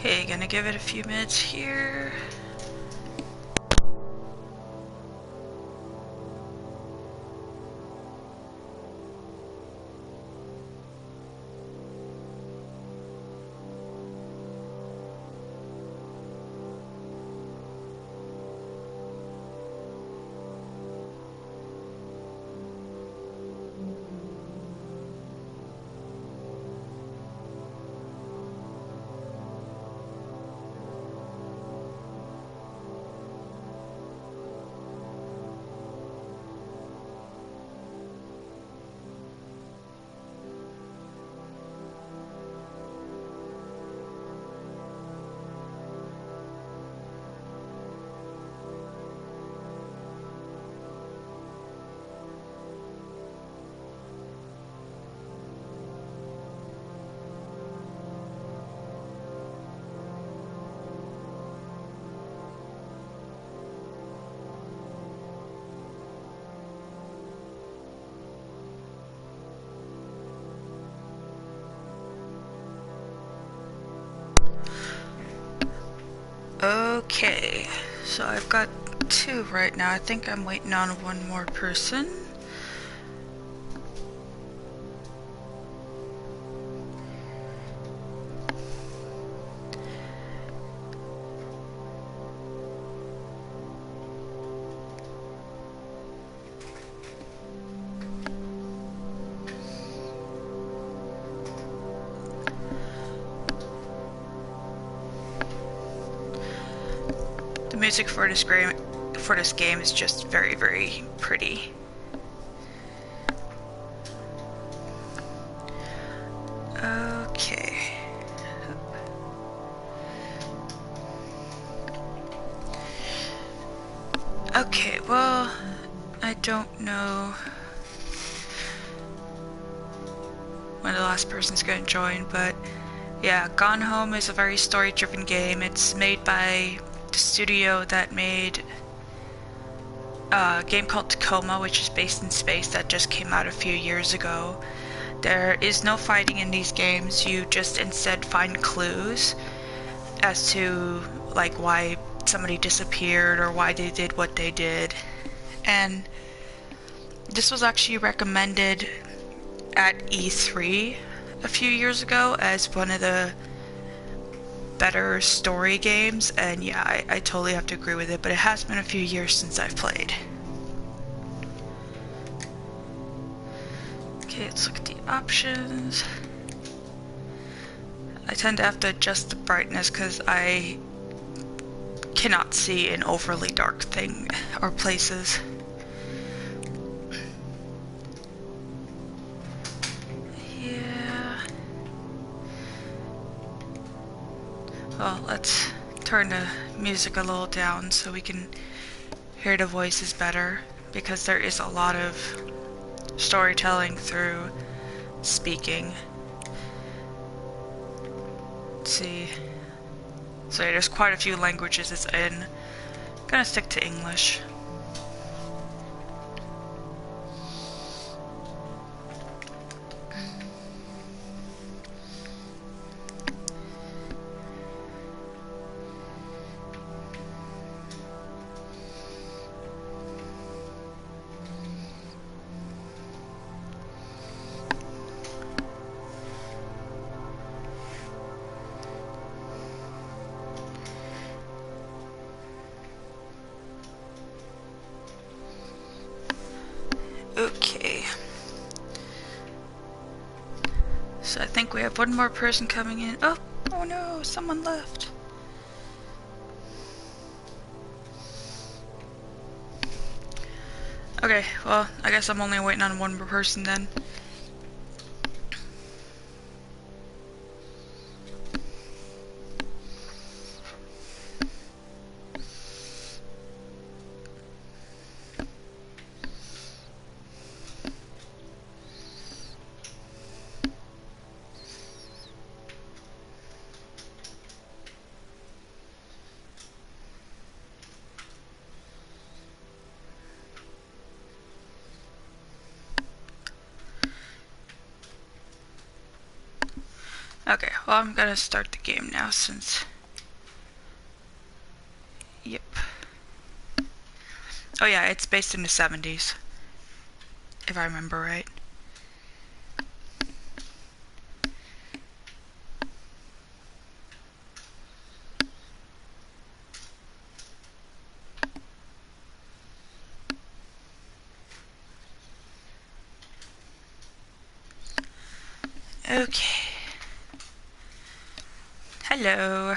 Okay, gonna give it a few minutes here. Okay, so I've got two right now. I think I'm waiting on one more person. The music for this game is just very, very pretty. Okay. Okay, well, I don't know when the last person's gonna join, but yeah, Gone Home is a very story-driven game. It's made by the studio that made a game called Tacoma, which is based in space, that just came out a few years ago. There is no fighting in these games. You just instead find clues as to like why somebody disappeared or why they did what they did. And this was actually recommended at E3 a few years ago as one of the better story games, and yeah, I totally have to agree with it, but it has been a few years since I've played. Okay, let's look at the options. I tend to have to adjust the brightness because I cannot see in overly dark thing or places. Yeah. Well, let's turn the music a little down so we can hear the voices better, because there is a lot of storytelling through speaking. Let's see. So yeah, there's quite a few languages it's in. I'm gonna stick to English. Okay. So I think we have one more person coming in. Oh no, someone left. Okay, well, I guess I'm only waiting on one more person then. Okay, well, I'm gonna start the game now since Yep. Oh yeah, it's based in the 70s, if I remember right. Okay. Hello.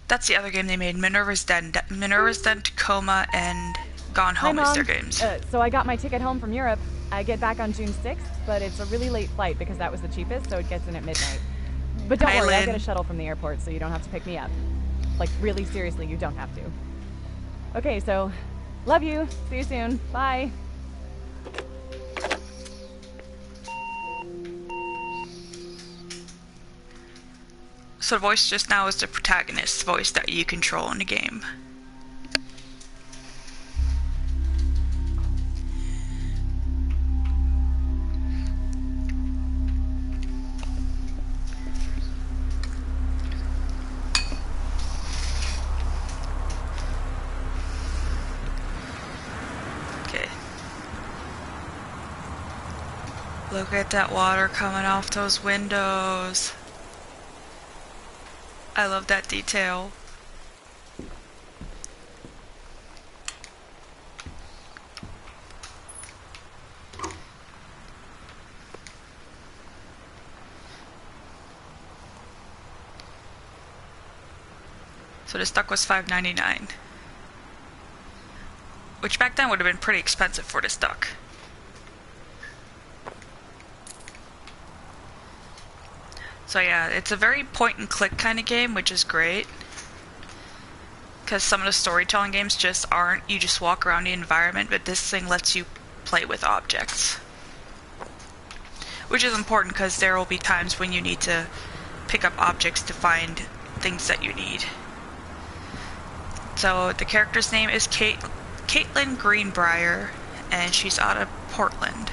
That's the other game they made, Minerva's Den. Minerva's Den, Tacoma, and Gone Hi, Home is their Mom. games. So I got my ticket home from Europe. I get back on June 6th, but it's a really late flight because that was the cheapest, so it gets in at midnight. But don't Hi, worry, I'll get a Lynn. shuttle from the airport so you don't have to pick me up. Like, really seriously, you don't have to. Okay, so love you. See you soon. Bye. So the voice just now is the protagonist's voice that you control in the game. Okay. Look at that water coming off those windows. I love that detail. So this duck was $5.99, which back then would have been pretty expensive for this duck. So yeah, it's a very point and click kind of game, which is great. Because some of the storytelling games just aren't, you just walk around the environment, but this thing lets you play with objects. Which is important because there will be times when you need to pick up objects to find things that you need. So the character's name is Caitlin Greenbrier, and she's out of Portland.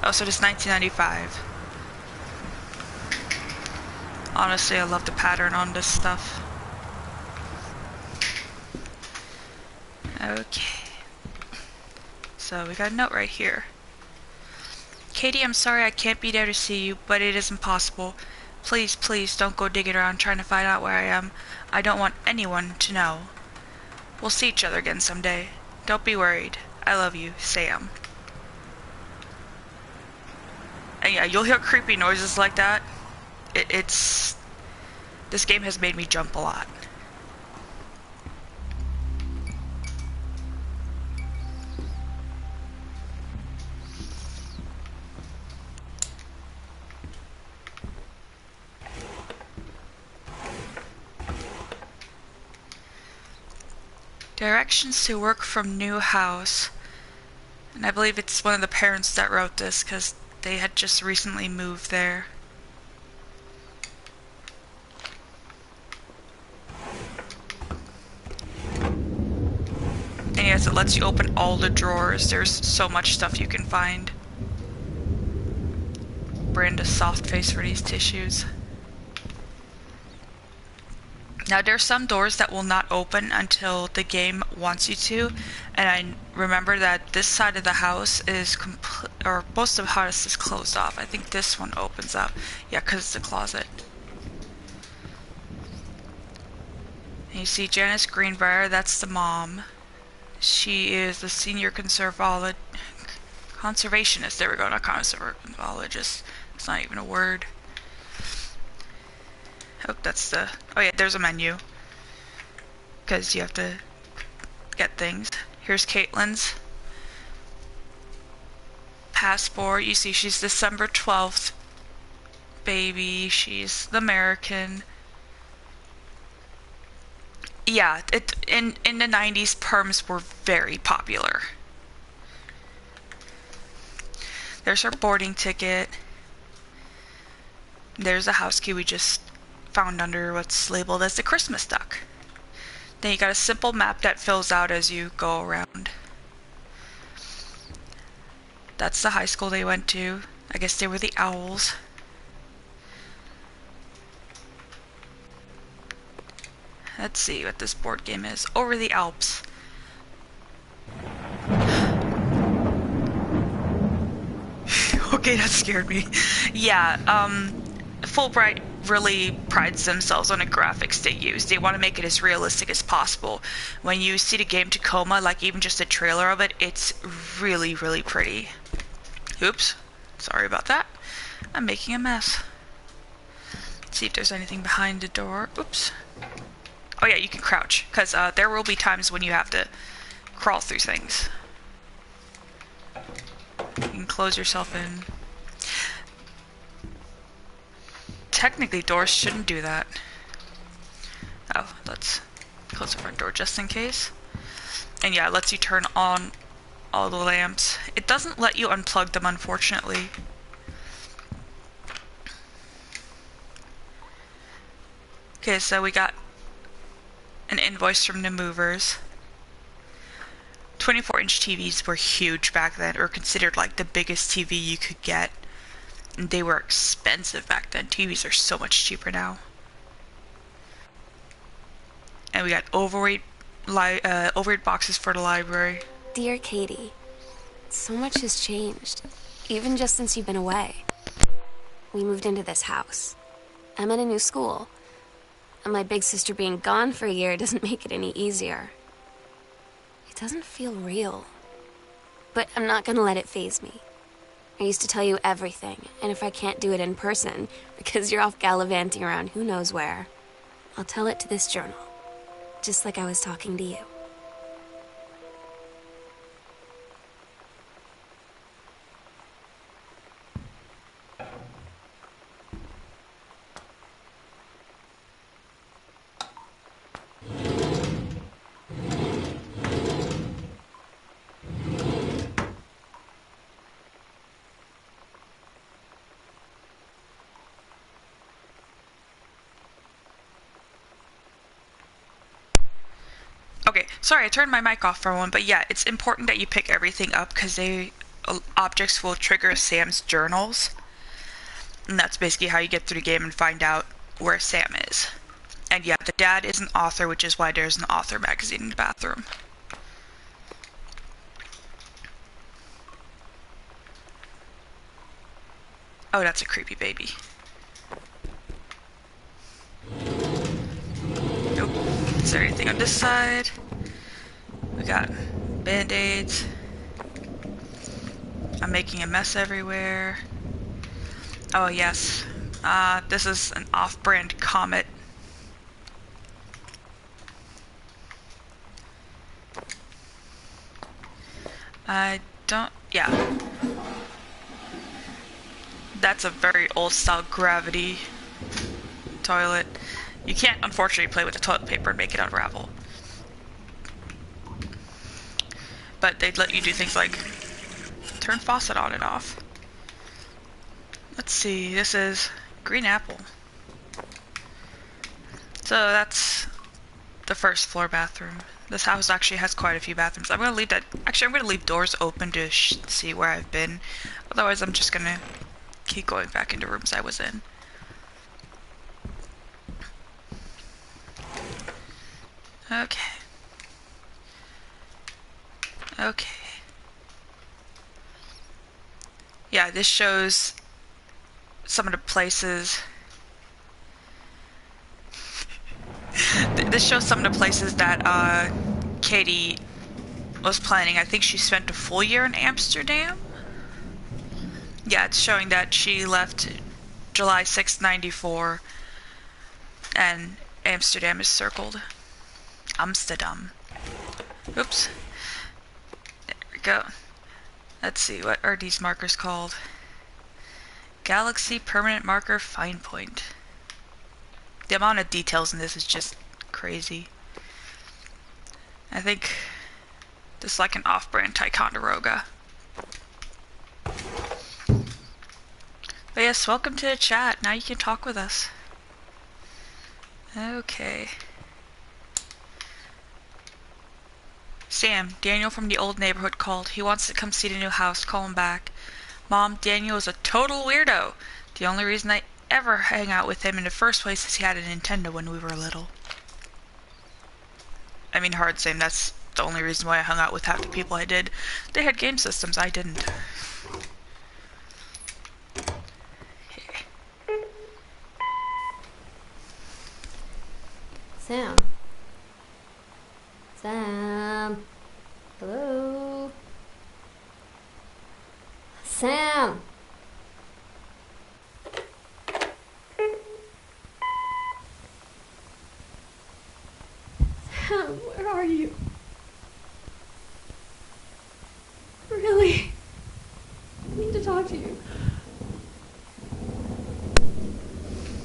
Oh, so this is 1995. Honestly, I love the pattern on this stuff. Okay. So we got a note right here. Katie, I'm sorry I can't be there to see you, but it is impossible. Please, please don't go digging around trying to find out where I am. I don't want anyone to know. We'll see each other again someday. Don't be worried. I love you, Sam. And yeah, you'll hear creepy noises like that. It's... This game has made me jump a lot. Directions to work from new house. And I believe it's one of the parents that wrote this because they had just recently moved there. And yes, it lets you open all the drawers. There's so much stuff you can find. Brand a soft face for these tissues. Now there's some doors that will not open until the game wants you to, and I remember that this side of the house is or most of the house is closed off. I think this one opens up. Yeah, because it's a closet. And you see Janice Greenbrier, that's the mom. She is the senior conservationist. There we go, not conservationist. It's not even a word. Oh, that's the... Oh yeah, there's a menu. Because you have to get things. Here's Caitlin's passport. You see she's December 12th baby. She's the American. Yeah, in the 90s, perms were very popular. There's her boarding ticket. There's a house key we just found under what's labeled as the Christmas duck. Then you got a simple map that fills out as you go around. That's the high school they went to. I guess they were the Owls. Let's see what this board game is. Over the Alps. Okay, that scared me. Yeah, Fulbright really prides themselves on the graphics they use. They want to make it as realistic as possible. When you see the game Tacoma, like even just a trailer of it, it's really, really pretty. Oops. Sorry about that. I'm making a mess. Let's see if there's anything behind the door. Oops. Oh yeah, you can crouch, because there will be times when you have to crawl through things. You can close yourself in. Technically, doors shouldn't do that. Oh, let's close the front door just in case. And yeah, it lets you turn on all the lamps. It doesn't let you unplug them, unfortunately. Okay, so we got an invoice from the movers. 24-inch TVs were huge back then, or considered like the biggest TV you could get. And they were expensive back then. TVs are so much cheaper now. And we got overweight boxes for the library. Dear Katie, so much has changed, even just since you've been away. We moved into this house. I'm at a new school. And my big sister being gone for a year doesn't make it any easier. It doesn't feel real. But I'm not gonna let it faze me. I used to tell you everything, and if I can't do it in person, because you're off gallivanting around who knows where, I'll tell it to this journal. Just like I was talking to you. Okay, sorry, I turned my mic off for one, but yeah, it's important that you pick everything up because objects will trigger Sam's journals. And that's basically how you get through the game and find out where Sam is. And yeah, the dad is an author, which is why there's an author magazine in the bathroom. Oh, that's a creepy baby. Nope. Is there anything on this side? We got band-aids. I'm making a mess everywhere. Oh yes. This is an off-brand Comet. Yeah. That's a very old-style gravity toilet. You can't, unfortunately, play with the toilet paper and make it unravel. But they'd let you do things like turn faucet on and off. Let's see, this is green apple. So that's the first floor bathroom. This house actually has quite a few bathrooms. I'm gonna leave that. Actually, I'm gonna leave doors open to see where I've been. Otherwise, I'm just gonna keep going back into rooms I was in. Okay. Okay. Yeah, this shows some of the places. This shows some of the places that Katie was planning. I think she spent a full year in Amsterdam. Yeah, it's showing that she left July 6th, 94, and Amsterdam is circled. Amsterdam. Oops. There we go. Let's see, what are these markers called? Galaxy Permanent Marker Fine Point. The amount of details in this is just crazy. I think this is like an off-brand Ticonderoga. But yes, welcome to the chat. Now you can talk with us. Okay. Sam, Daniel from the old neighborhood called. He wants to come see the new house. Call him back. Mom, Daniel is a total weirdo. The only reason I ever hang out with him in the first place is he had a Nintendo when we were little. I mean, hard same. That's the only reason why I hung out with half the people I did. They had game systems, I didn't. Sam. Sam. Hello? Sam! Sam, where are you? Really? I need to talk to you.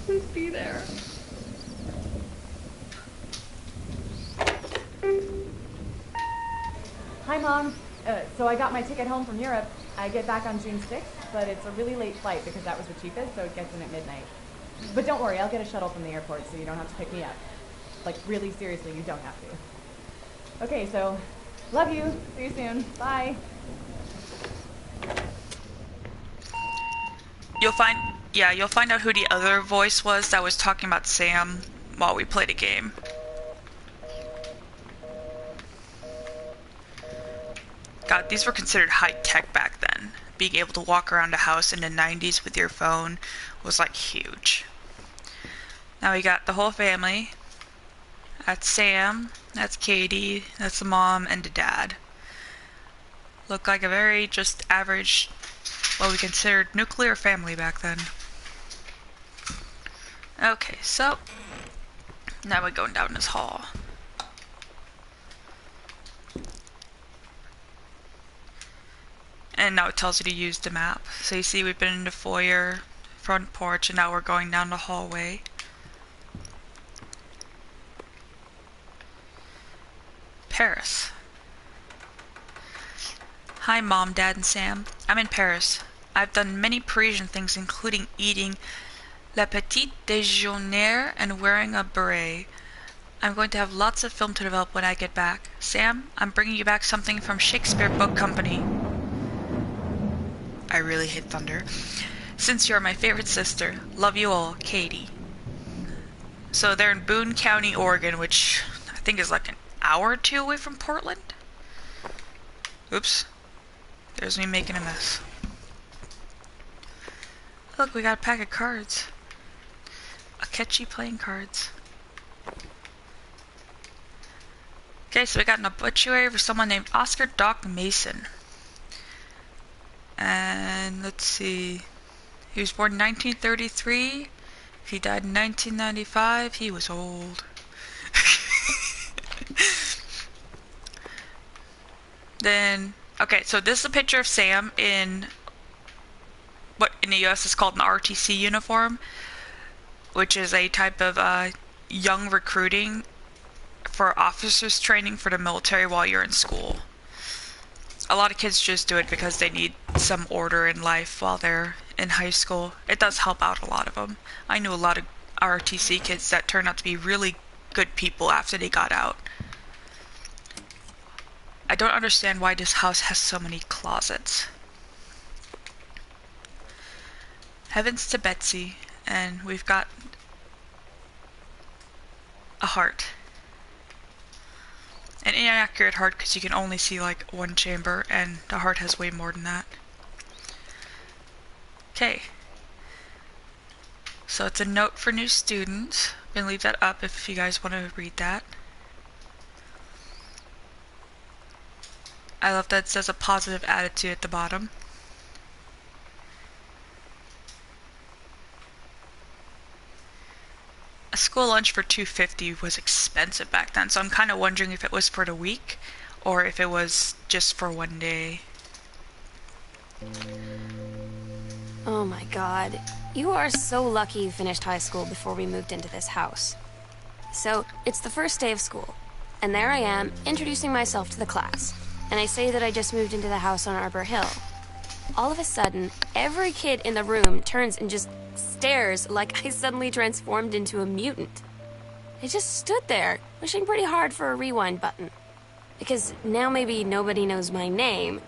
Please be there. Hi, Mom. So I got my ticket home from Europe. I get back on June 6th, but it's a really late flight because that was the cheapest, so it gets in at midnight. But don't worry, I'll get a shuttle from the airport so you don't have to pick me up. Like, really seriously, you don't have to. Okay, so, love you. See you soon. Bye. You'll find out who the other voice was that was talking about Sam while we played a game. God, these were considered high-tech back then. Being able to walk around a house in the 90s with your phone was like huge. Now we got the whole family. That's Sam, that's Katie, that's the mom, and the dad. Look like a very just average, what we considered nuclear family back then. Okay, so now we're going down this hall. And now it tells you to use the map. So you see we've been in the foyer, front porch, and now we're going down the hallway. Paris. Hi Mom, Dad, and Sam. I'm in Paris. I've done many Parisian things including eating le petit déjeuner and wearing a beret. I'm going to have lots of film to develop when I get back. Sam, I'm bringing you back something from Shakespeare Book Company. I really hate thunder. Since you're my favorite sister, love you all, Katie. So they're in Boone County, Oregon, which I think is like an hour or two away from Portland. Oops. There's me making a mess. Look, we got a pack of cards. Akechi playing cards. Okay, so we got an obituary for someone named Oscar Doc Mason. And let's see. He was born in 1933. He died in 1995. He was old. Then, okay, so this is a picture of Sam in what in the US is called an RTC uniform, which is a type of young recruiting for officers training for the military while you're in school. A lot of kids just do it because they need some order in life while they're in high school. It does help out a lot of them. I knew a lot of ROTC kids that turned out to be really good people after they got out. I don't understand why this house has so many closets. Heavens to Betsy, and we've got a heart. An inaccurate heart because you can only see like one chamber, and the heart has way more than that. Okay. So it's a note for new students. I'm gonna leave that up if you guys want to read that. I love that it says a positive attitude at the bottom. A school lunch for $2.50 was expensive back then, so I'm kind of wondering if it was for the week or if it was just for one day. Oh my god. You are so lucky you finished high school before we moved into this house. So, it's the first day of school, and there I am, introducing myself to the class. And I say that I just moved into the house on Arbor Hill. All of a sudden, every kid in the room turns and just stares like I suddenly transformed into a mutant. I just stood there, wishing pretty hard for a rewind button. Because now maybe nobody knows my name,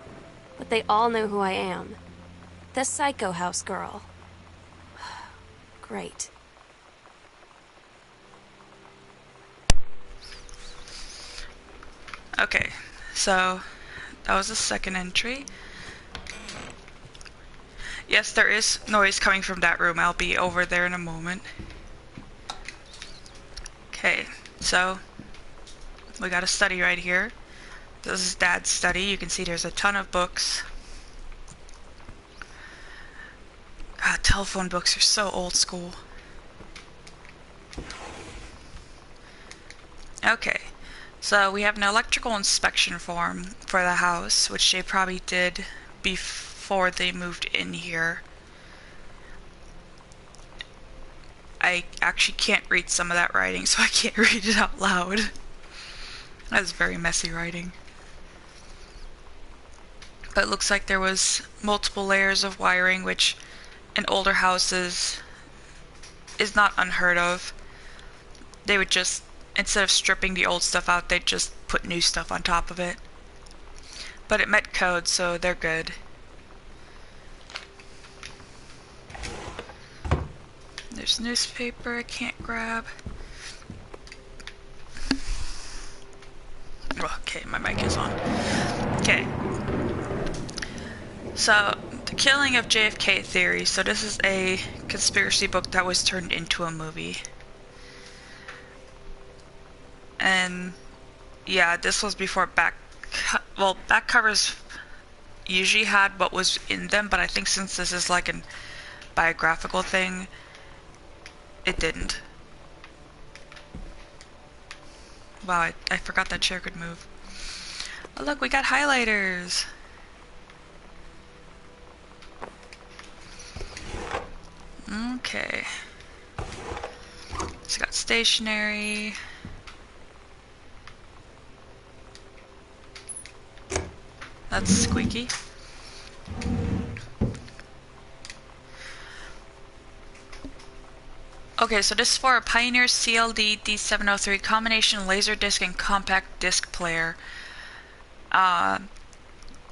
but they all know who I am. The Psycho House girl. Great. Okay, so that was the second entry. Yes, there is noise coming from that room. I'll be over there in a moment. Okay, so we got a study right here. This is Dad's study. You can see there's a ton of books. God, telephone books are so old school. Okay, so we have an electrical inspection form for the house, which they probably did before they moved in here. I actually can't read some of that writing, so I can't read it out loud. That's very messy writing. But it looks like there was multiple layers of wiring, which in older houses is not unheard of. They would just, instead of stripping the old stuff out, they'd just put new stuff on top of it. But it met code, so they're good. There's newspaper I can't grab. Okay, my mic is on. Okay. So, The Killing of JFK Theory. So this is a conspiracy book that was turned into a movie. And yeah, this was before back covers usually had what was in them, but I think since this is like a biographical thing, it didn't. Wow, I forgot that chair could move. Oh look, we got highlighters! Okay. It's got stationery. That's squeaky. Okay, so this is for a Pioneer CLD D703 combination laserdisc and compact disc player.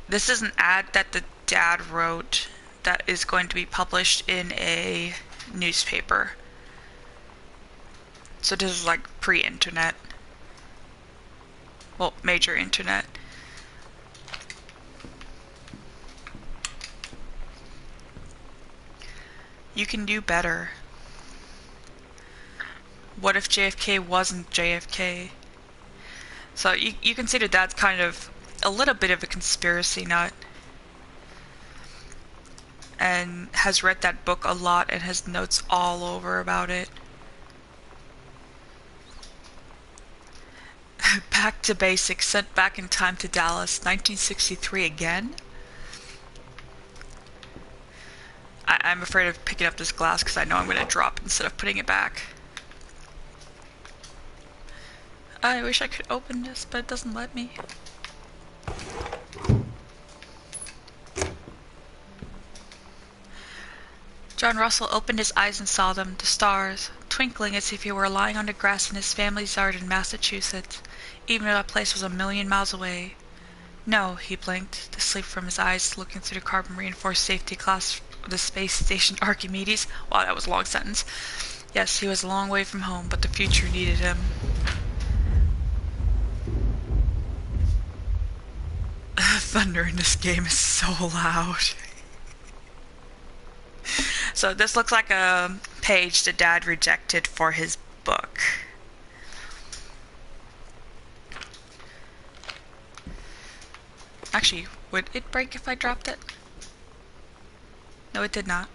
This is an ad that the dad wrote that is going to be published in a newspaper. So this is like pre-internet. Well, major internet. You can do better. What if JFK wasn't JFK? So you consider that's kind of a little bit of a conspiracy nut. And has read that book a lot and has notes all over about it. Back to basics, sent back in time to Dallas, 1963 again? I'm afraid of picking up this glass because I know I'm going to drop instead of putting it back. I wish I could open this, but it doesn't let me. John Russell opened his eyes and saw them, the stars, twinkling as if he were lying on the grass in his family's yard in Massachusetts, even though that place was a million miles away. No, he blinked, the sleep from his eyes, looking through the carbon-reinforced safety glass of the space station Archimedes. Wow, that was a long sentence. Yes, he was a long way from home, but the future needed him. Thunder in this game is so loud. So this looks like a page that Dad rejected for his book. Actually, would it break if I dropped it? No, it did not.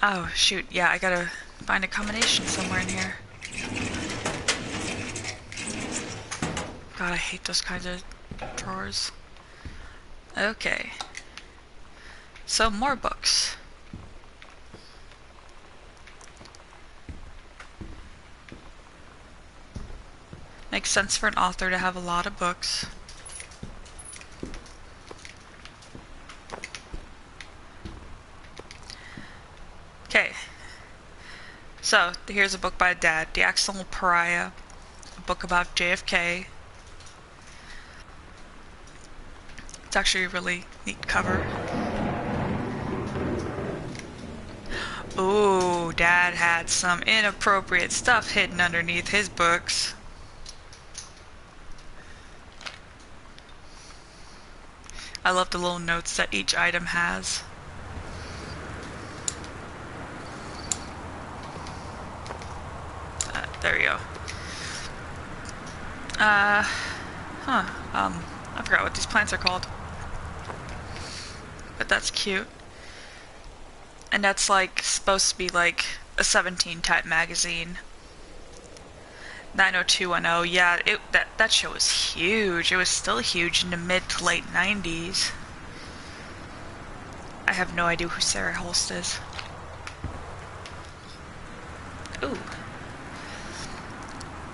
Oh, shoot. Yeah, I gotta find a combination somewhere in here. God, I hate those kinds of drawers. Okay. So, more books. Makes sense for an author to have a lot of books. Okay. So, here's a book by Dad, The Accidental Pariah, a book about JFK. It's actually a really neat cover. Ooh, Dad had some inappropriate stuff hidden underneath his books. I love the little notes that each item has. There we go. I forgot what these plants are called. But that's cute. And that's like supposed to be like a 17 type magazine. 90210, yeah, that show was huge. It was still huge in the mid to late 90s. I have no idea who Sarah Holst is. Ooh.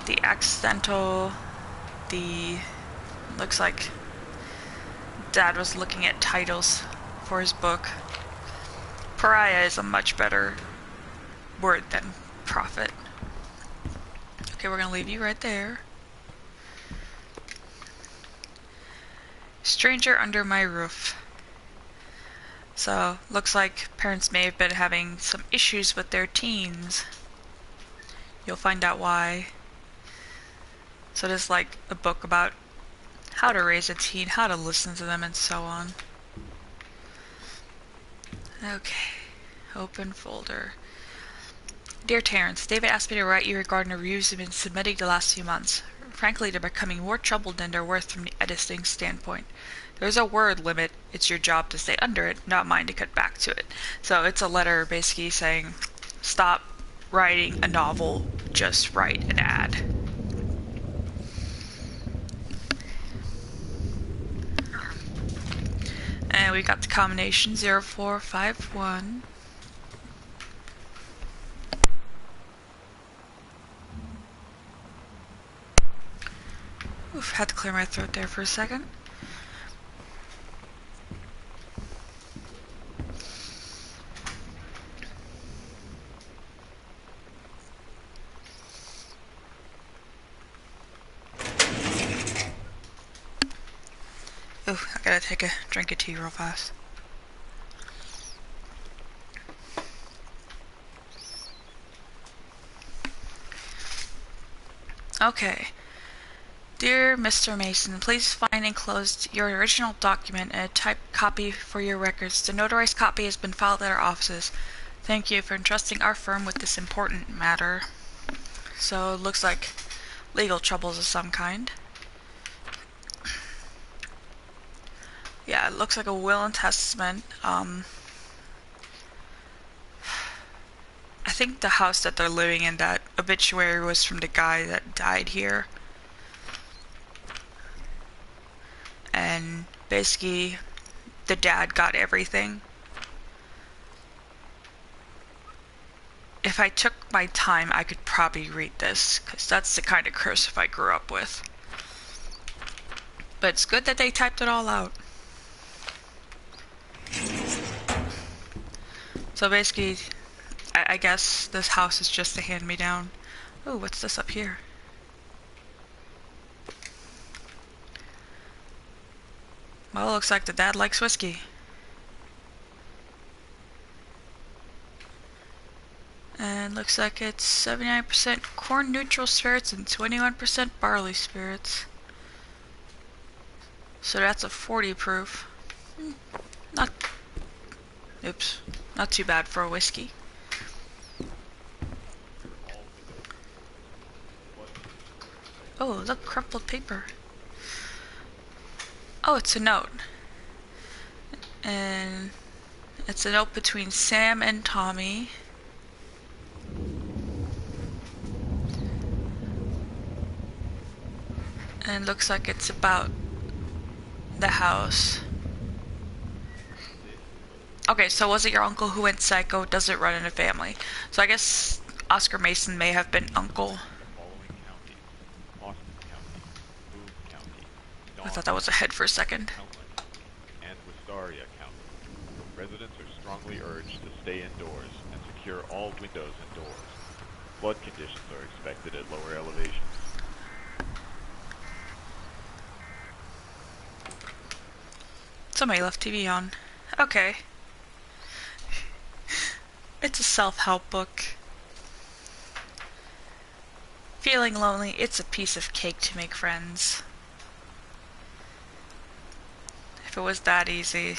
The accidental, looks like Dad was looking at titles for his book. Pariah is a much better word than prophet. Okay, we're gonna leave you right there. Stranger under my roof. So, looks like parents may have been having some issues with their teens. You'll find out why. So there's like a book about how to raise a teen, how to listen to them, and so on. Okay, open folder. Dear Terrence, David asked me to write you regarding the reviews you've been submitting the last few months. Frankly, they're becoming more troubled than they're worth from the editing standpoint. There's a word limit. It's your job to stay under it, not mine to cut back to it. So it's a letter basically saying, stop writing a novel, just write an ad. And we got the combination 0451. Oof, had to clear my throat there for a second. Ooh, I gotta take a drink of tea real fast. Okay. Dear Mr. Mason, please find enclosed your original document and a typed copy for your records. The notarized copy has been filed at our offices. Thank you for entrusting our firm with this important matter. So it looks like legal troubles of some kind. Yeah, it looks like a will and testament. I think the house that they're living in, that obituary was from the guy that died here. And basically, the dad got everything. If I took my time, I could probably read this, because that's the kind of cursive I grew up with. But it's good that they typed it all out. So basically, I guess this house is just a hand-me-down. Oh, what's this up here? Well, looks like the dad likes whiskey. And looks like it's 79% corn neutral spirits and 21% barley spirits. So that's a 40 proof. Not too bad for a whiskey. Oh, look, crumpled paper. Oh, it's a note. And it's a note between Sam and Tommy. And it looks like it's about the house. Okay, so was it your uncle who went psycho? Does it run in a family? So I guess Oscar Mason may have been uncle. I thought that was a head for a second. And Wistaria County. Residents are strongly urged to stay indoors and secure all windows and doors. Flood conditions are expected at lower elevations. Somebody left TV on. Okay. It's a self-help book. Feeling lonely, it's a piece of cake to make friends. If it was that easy,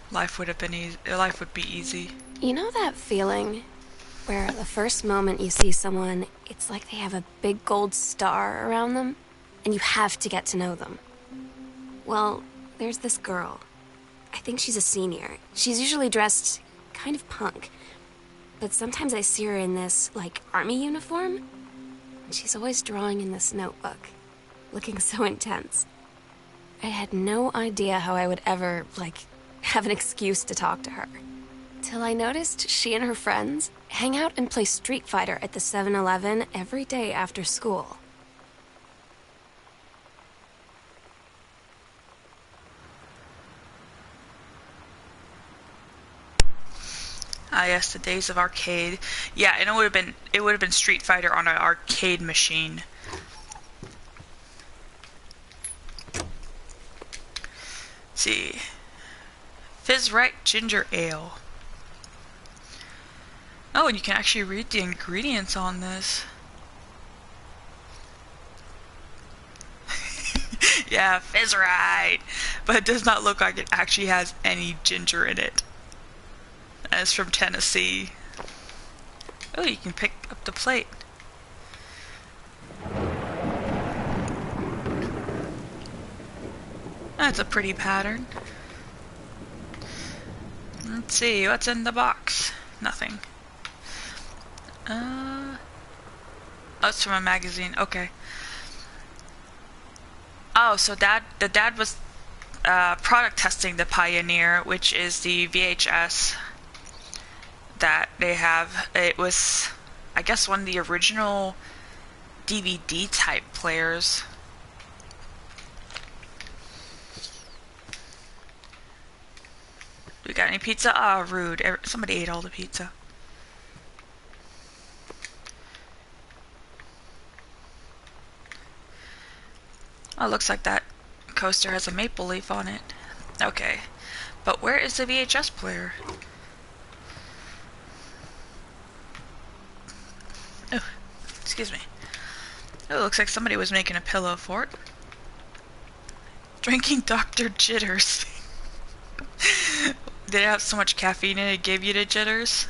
life would have been easy. Life would be easy. You know that feeling where the first moment you see someone, it's like they have a big gold star around them, and you have to get to know them? Well, there's this girl. I think she's a senior. She's usually dressed kind of punk, but sometimes I see her in this, like, army uniform, and she's always drawing in this notebook, looking so intense. I had no idea how I would ever, like, have an excuse to talk to her. Till I noticed she and her friends hang out and play Street Fighter at the 7-Eleven every day after school. Ah, yes, the days of arcade. Yeah, and it would have been Street Fighter on an arcade machine. Let's see, Fizz Right Ginger Ale. Oh, and you can actually read the ingredients on this. Yeah, Fizz Right, but it does not look like it actually has any ginger in it. And it's from Tennessee. Oh, you can pick up the plate. That's a pretty pattern. Let's see, what's in the box? Nothing. Oh, it's from a magazine. Okay. Oh, so the dad was product testing the Pioneer, which is the VHS that they have. It was, I guess, one of the original DVD type players. We got any pizza? Ah, rude. Somebody ate all the pizza. Oh, looks like that coaster has a maple leaf on it. Okay. But where is the VHS player? Oh, excuse me. Oh, it looks like somebody was making a pillow fort. Drinking Dr. Jitters. Did it have so much caffeine in it, it gave you the jitters?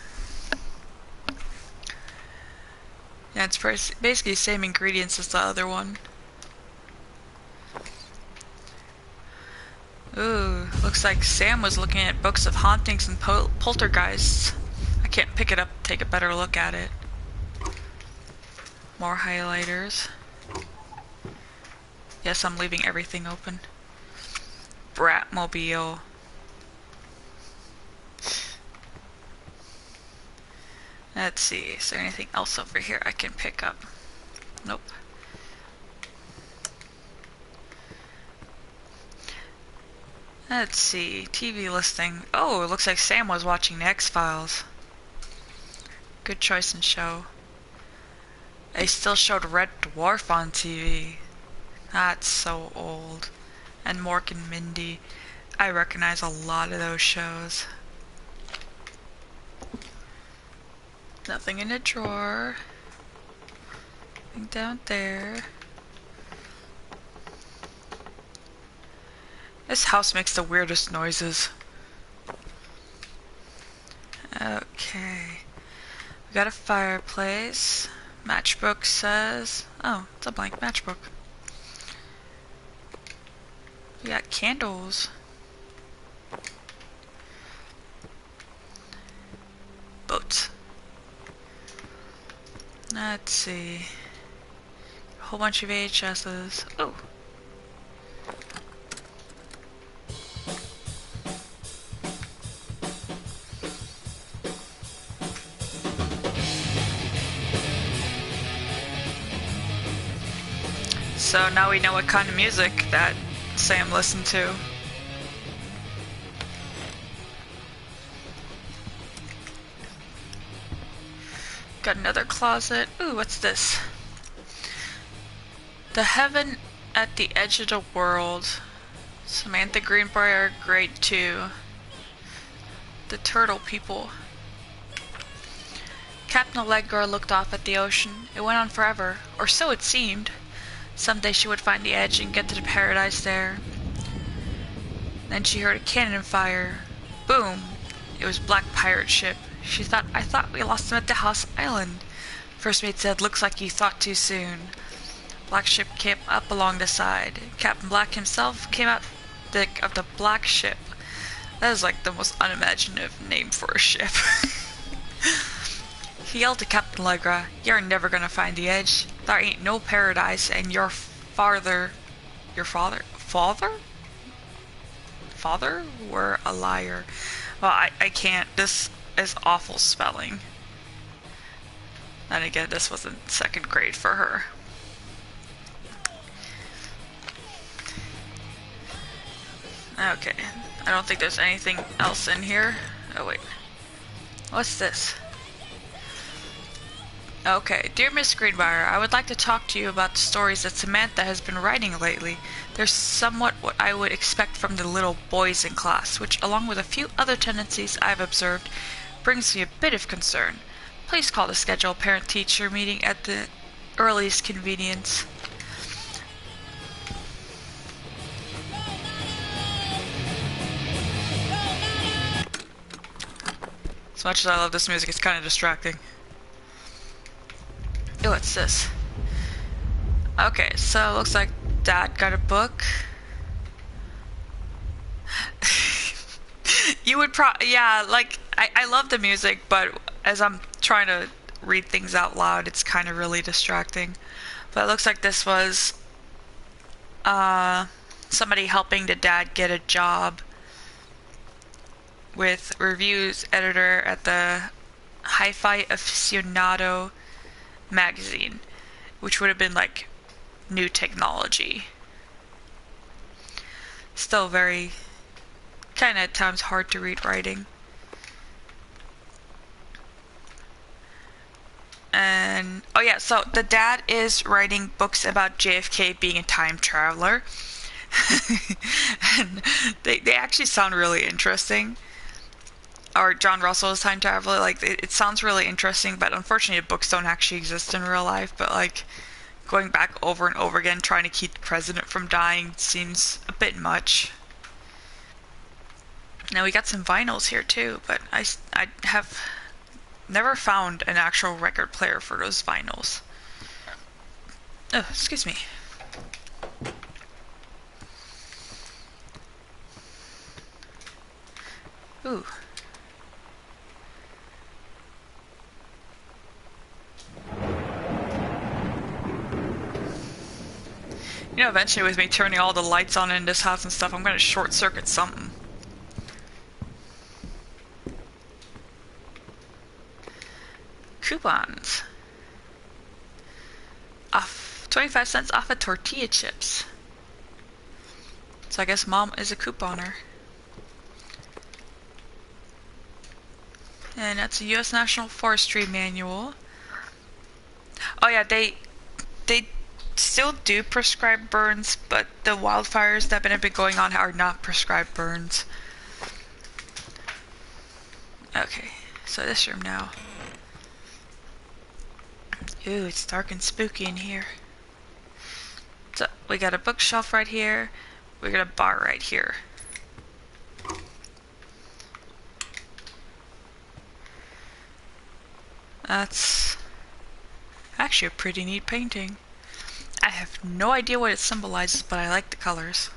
Yeah, it's basically the same ingredients as the other one. Ooh, looks like Sam was looking at books of hauntings and poltergeists. I can't pick it up, take a better look at it. More highlighters. Yes, I'm leaving everything open. Bratmobile. Let's see, is there anything else over here I can pick up? Nope. Let's see, TV listing. Oh, it looks like Sam was watching the X-Files. Good choice in show. They still showed Red Dwarf on TV. That's so old. And Mork and Mindy. I recognize a lot of those shows. Nothing in the drawer. Nothing down there. This house makes the weirdest noises. Okay. We got a fireplace. Matchbook says... Oh, it's a blank matchbook. We got candles. Boats. Let's see. A whole bunch of VHSs. Oh. So now we know what kind of music that Sam listened to. Got another closet. Ooh, what's this? The Heaven at the Edge of the World. Samantha Greenbrier, grade 2. The Turtle People. Captain Allegra looked off at the ocean. It went on forever, or so it seemed. Someday she would find the edge and get to the paradise there. Then she heard a cannon fire. Boom! It was Black Pirate ship. I thought we lost him at the House Island. First mate said, looks like you thought too soon. Black ship came up along the side. Captain Black himself came out of the Black ship. That is like the most unimaginative name for a ship. He yelled to Captain Allegra, you're never gonna find the edge. There ain't no paradise, and your father were a liar. Well, I can't. This is awful spelling. And again, this was in 2nd grade for her. Okay, I don't think there's anything else in here. Oh wait, what's this? Okay, dear Miss Greenbrier, I would like to talk to you about the stories that Samantha has been writing lately. They're somewhat what I would expect from the little boys in class, which, along with a few other tendencies I've observed, brings me a bit of concern. Please call to schedule a parent-teacher meeting at the earliest convenience. As much as I love this music, it's kind of distracting. Oh, what's this? Okay, so it looks like Dad got a book. You would yeah, like, I love the music, but as I'm trying to read things out loud, it's kind of really distracting. But it looks like this was somebody helping the dad get a job with reviews editor at the Hi-Fi Aficionado magazine, which would have been like new technology. Still very kind of at times hard to read writing. And oh yeah, so the dad is writing books about JFK being a time traveler. And they actually sound really interesting. Or John Russell's time traveler, like it sounds really interesting, but unfortunately the books don't actually exist in real life. But like going back over and over again trying to keep the president from dying seems a bit much. Now we got some vinyls here too, but I have never found an actual record player for those vinyls. Oh, excuse me. Ooh. You know, eventually with me turning all the lights on in this house and stuff, I'm gonna short circuit something. Coupons. Off 25 cents off of tortilla chips. So I guess Mom is a couponer. And that's a U.S. National Forestry manual. Oh yeah, they still do prescribe burns, but the wildfires that have been going on are not prescribed burns. Okay, so this room now. Ooh, it's dark and spooky in here. So, we got a bookshelf right here. We got a bar right here. That's actually a pretty neat painting. I have no idea what it symbolizes, but I like the colors.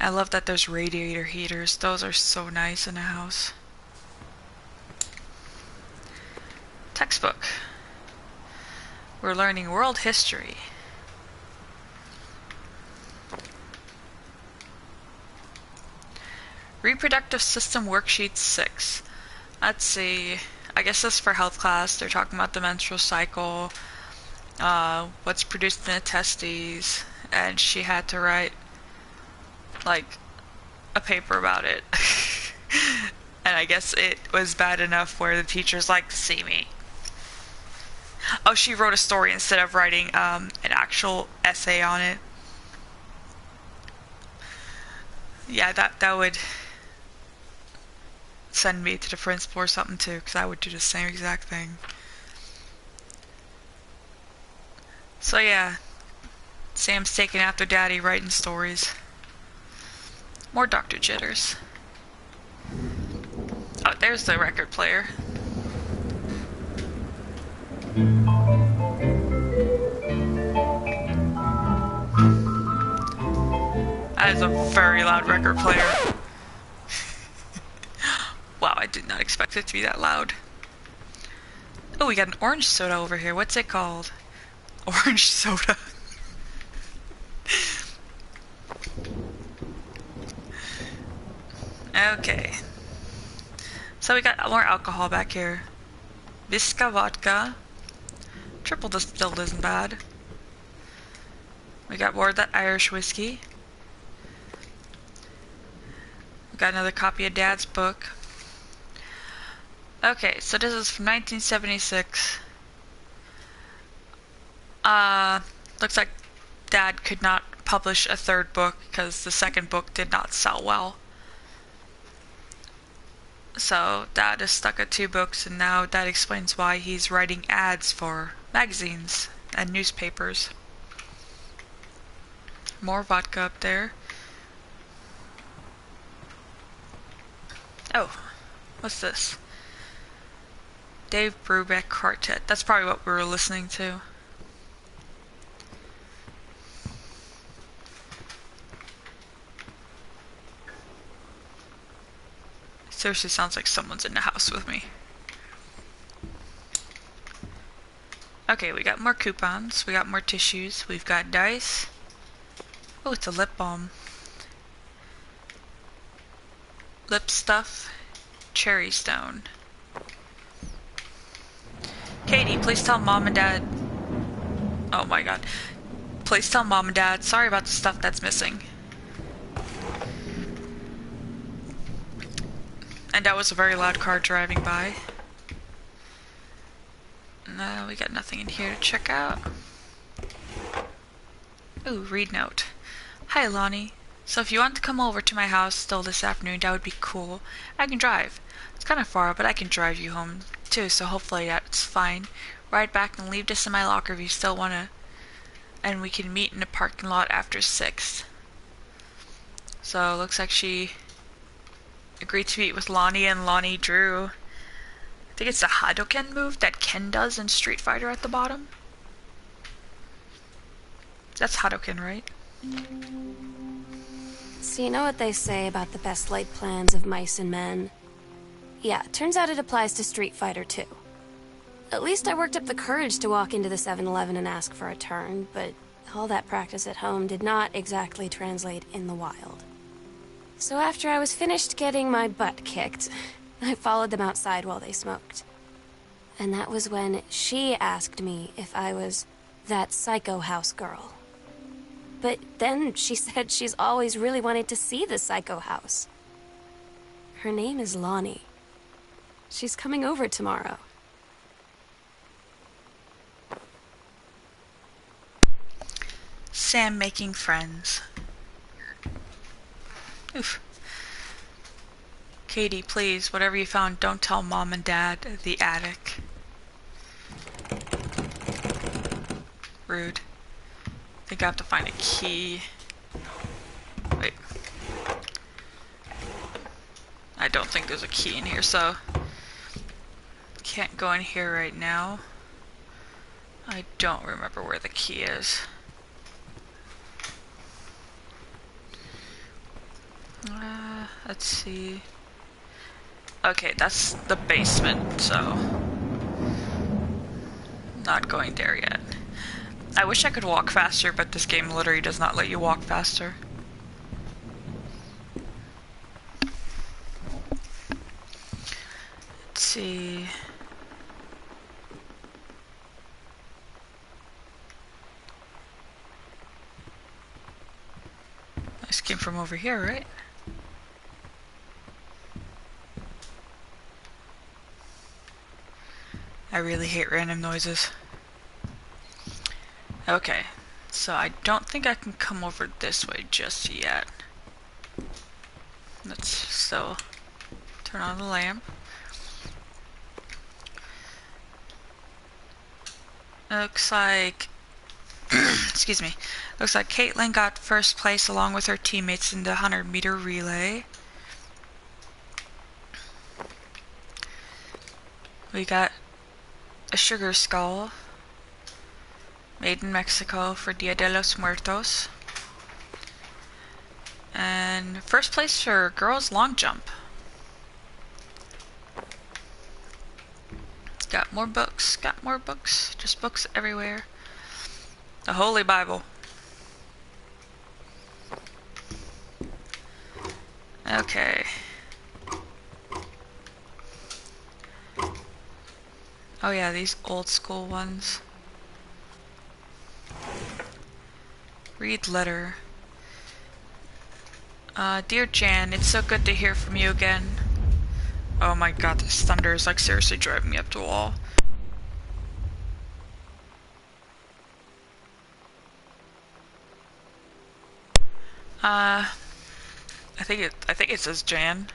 I love that there's radiator heaters. Those are so nice in a house. Textbook. We're learning world history. Reproductive System Worksheet 6. Let's see. I guess this is for health class. They're talking about the menstrual cycle, what's produced in the testes, and she had to write like a paper about it. And I guess it was bad enough where the teacher's like, see me. Oh, she wrote a story instead of writing an actual essay on it. Yeah, that would send me to the principal or something too, because I would do the same exact thing. So yeah, Sam's taking after Daddy, writing stories. More Dr. Jitters. Oh, there's the record player. That is a very loud record player. Wow, I did not expect it to be that loud. Oh, we got an orange soda over here. What's it called? Orange soda. Okay. So we got more alcohol back here. Visca vodka. Triple distilled isn't bad. We got more of that Irish whiskey. We got another copy of Dad's book. Okay, so this is from 1976. Looks like Dad could not publish a third book because the second book did not sell well. So Dad is stuck at 2 books, and now that explains why he's writing ads for magazines and newspapers. More vodka up there. Oh, what's this? Dave Brubeck Quartet. That's probably what we were listening to. Seriously sounds like someone's in the house with me. Okay, we got more coupons, we got more tissues, we've got dice. Oh, it's a lip balm. Lip stuff. Cherry stone. Katie, please tell Mom and Dad... Oh my god. Please tell Mom and Dad, sorry about the stuff that's missing. And that was a very loud car driving by. No, we got nothing in here to check out. Ooh, read note. Hi, Lonnie. So if you want to come over to my house still this afternoon, that would be cool. I can drive. It's kind of far, but I can drive you home too, so hopefully that's fine. Ride back and leave this in my locker if you still want to. And we can meet in the parking lot after 6. So, looks like she agreed to meet with Lonnie, and Lonnie drew... I think it's the Hadouken move that Ken does in Street Fighter at the bottom. That's Hadouken, right? So you know what they say about the best laid plans of mice and men? Yeah, turns out it applies to Street Fighter too. At least I worked up the courage to walk into the 7-Eleven and ask for a turn, but all that practice at home did not exactly translate in the wild. So after I was finished getting my butt kicked, I followed them outside while they smoked. And that was when she asked me if I was that psycho house girl. But then she said she's always really wanted to see the psycho house. Her name is Lonnie. She's coming over tomorrow. Sam making friends. Oof. Katie, please, whatever you found, don't tell Mom and Dad. The attic. Rude. I think I have to find a key. Wait. I don't think there's a key in here, so... Can't go in here right now. I don't remember where the key is. Let's see. Okay, that's the basement, so... Not going there yet. I wish I could walk faster, but this game literally does not let you walk faster. Let's see... This came from over here, right? I really hate random noises. Okay, so I don't think I can come over this way just yet. Let's still turn on the lamp. Looks like, excuse me, Looks like Caitlin got first place along with her teammates in the 100-meter relay. We got a sugar skull made in Mexico for Dia de los Muertos. And first place for girls long jump. Got more books, just books everywhere. The Holy Bible. Okay. Oh yeah, these old school ones. Read letter. Dear Jan, it's so good to hear from you again. Oh my god, this thunder is like seriously driving me up the wall. I think it says Jan.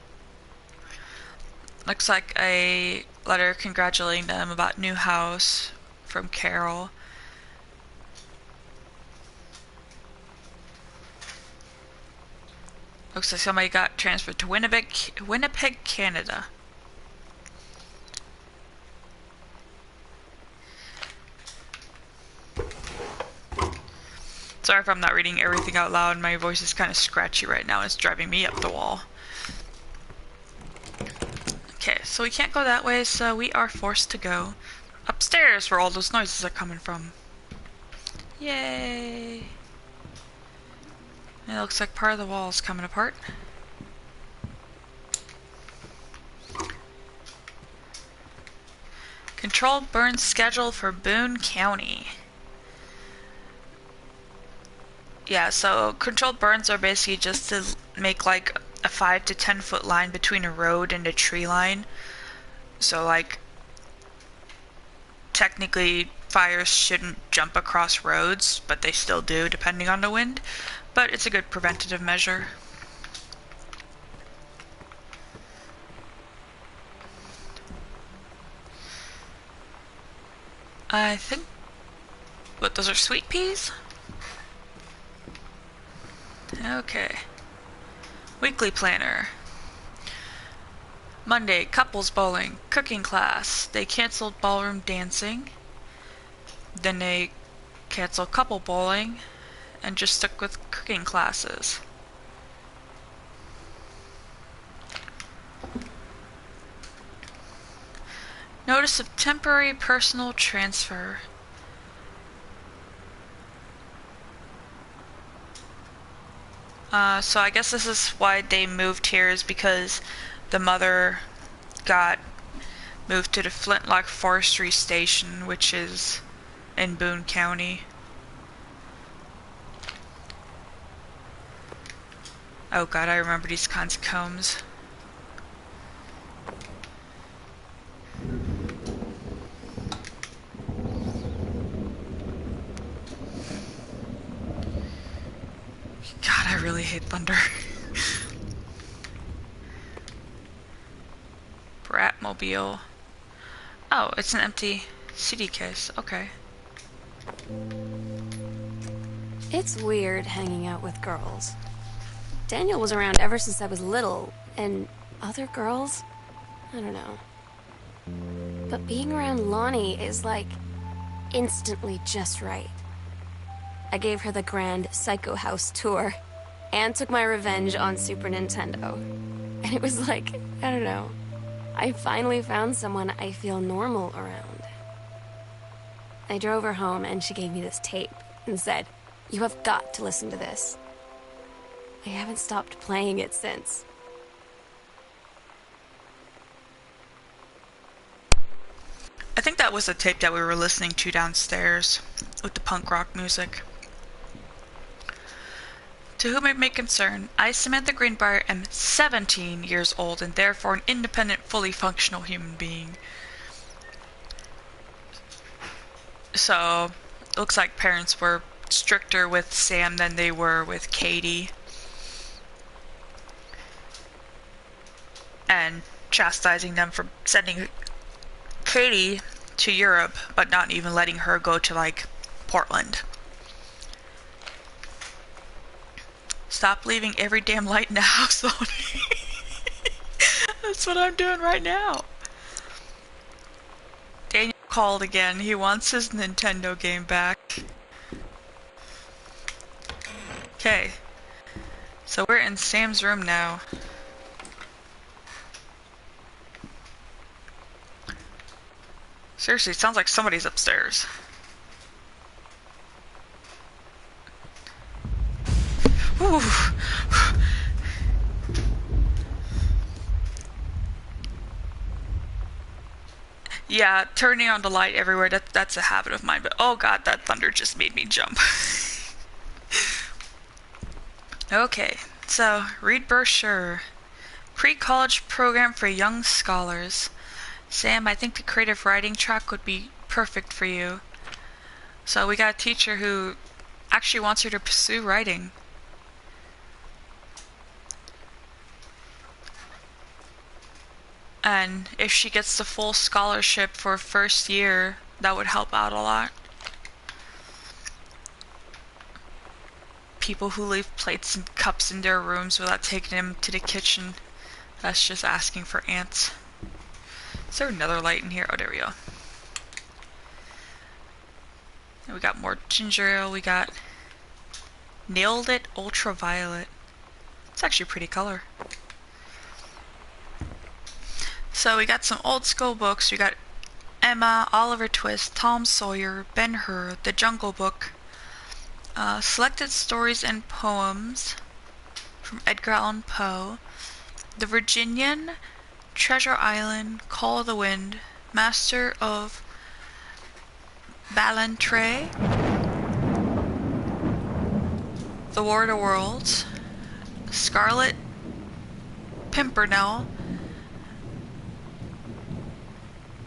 Looks like a letter congratulating them about new house from Carol. Looks like somebody got transferred to Winnipeg, Canada. Sorry if I'm not reading everything out loud. My voice is kind of scratchy right now. It's driving me up the wall. Okay, so we can't go that way, so we are forced to go upstairs where all those noises are coming from. Yay! It looks like part of the wall is coming apart. Controlled burn schedule for Boone County. Yeah, so controlled burns are basically just to make like a 5 to 10 foot line between a road and a tree line. So like technically fires shouldn't jump across roads, but they still do depending on the wind. But it's a good preventative measure. I think... What, those are sweet peas? Okay. Weekly planner. Monday, couples bowling, cooking class. They canceled ballroom dancing. Then they canceled couple bowling and just stuck with cooking classes. Notice of temporary personal transfer. So I guess this is why they moved here, is because the mother got moved to the Flintlock Forestry Station, which is in Boone County. Oh god, I remember these kinds of combs. God, I really hate thunder. Bratmobile. Oh, it's an empty CD case. Okay. It's weird hanging out with girls. Daniel was around ever since I was little, and other girls? I don't know. But being around Lonnie is like instantly just right. I gave her the grand Psycho House tour and took my revenge on Super Nintendo. And it was like, I don't know, I finally found someone I feel normal around. I drove her home and she gave me this tape and said, "You have got to listen to this." I haven't stopped playing it since. I think that was the tape that we were listening to downstairs with the punk rock music. To whom it may concern, I, Samantha Greenbrier, am 17 years old and therefore an independent, fully functional human being. So, it looks like parents were stricter with Sam than they were with Katie. And chastising them for sending Katie to Europe, but not even letting her go to, like, Portland. stop leaving every damn light in the house on. That's what I'm doing right now. Daniel called again. He wants his Nintendo game back. Okay. So we're in Sam's room now. Seriously, it sounds like somebody's upstairs. Ooh. Yeah, turning on the light everywhere, that's a habit of mine, but oh god, that thunder just made me jump. Okay, so, read brochure. Pre-college program for young scholars. Sam, I think the creative writing track would be perfect for you. So we got a teacher who actually wants her to pursue writing. And if she gets the full scholarship for first year, that would help out a lot. People who leave plates and cups in their rooms without taking them to the kitchen, that's just asking for ants. Is there another light in here? Oh, there we go. And we got more ginger ale. We got Nailed It Ultraviolet. It's actually a pretty color. So we got some old school books. We got Emma, Oliver Twist, Tom Sawyer, Ben-Hur, The Jungle Book, selected stories and poems from Edgar Allan Poe, The Virginian, Treasure Island, Call of the Wind, Master of Ballantrae, The War of the Worlds, Scarlet Pimpernel,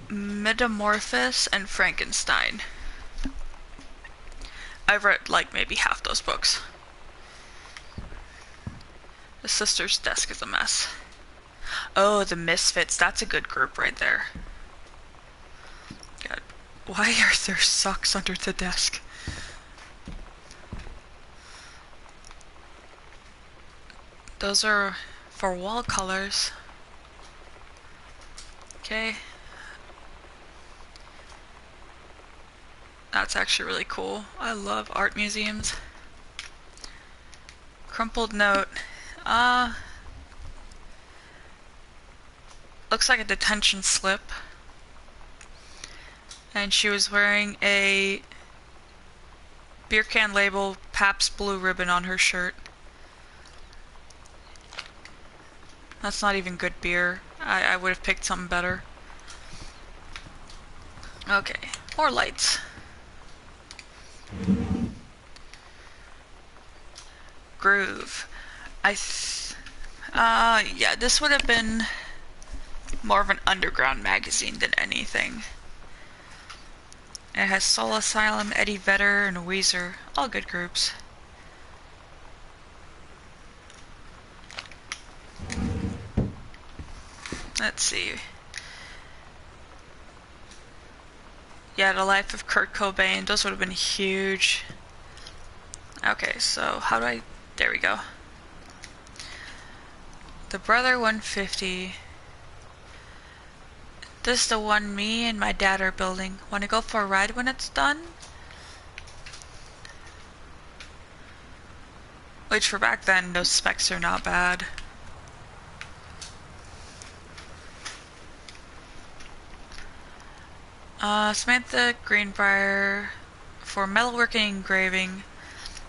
Metamorphosis, and Frankenstein. I've read like maybe half those books. The sister's desk is a mess. Oh, the Misfits. That's a good group right there. God, why are there socks under the desk? Those are for wall colors. Okay. That's actually really cool. I love art museums. Crumpled note. Looks like a detention slip. And she was wearing a beer can label Pabst Blue Ribbon on her shirt. That's not even good beer. I would have picked something better. Okay, more lights. Groove. Yeah, this would have been more of an underground magazine than anything. It has Soul Asylum, Eddie Vedder, and Weezer. All good groups. Let's see. Yeah, The Life of Kurt Cobain. Those would have been huge. Okay, so how do I... There we go. The Brother 150. This is the one me and my dad are building. Want to go for a ride when it's done? Which for back then, those specs are not bad. Samantha Greenbrier for metalworking engraving.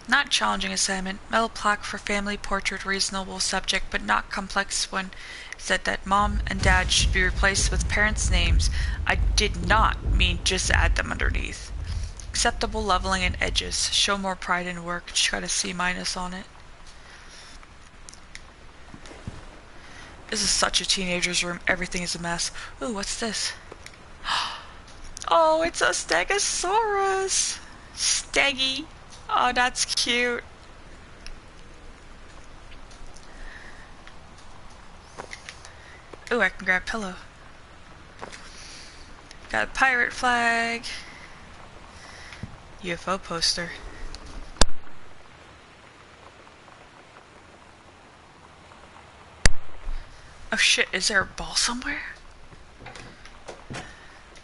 Not challenging assignment. Metal plaque for family portrait, reasonable subject, but not complex one. Said that mom and dad should be replaced with parents' names. I did not mean just add them underneath. Acceptable leveling and edges. Show more pride in work. Just got a C- on it. This is such a teenager's room. Everything is a mess. Ooh, what's this? Oh, it's a Stegosaurus! Steggy! Oh, that's cute. Ooh, I can grab a pillow. Got a pirate flag. UFO poster. Oh shit, is there a ball somewhere?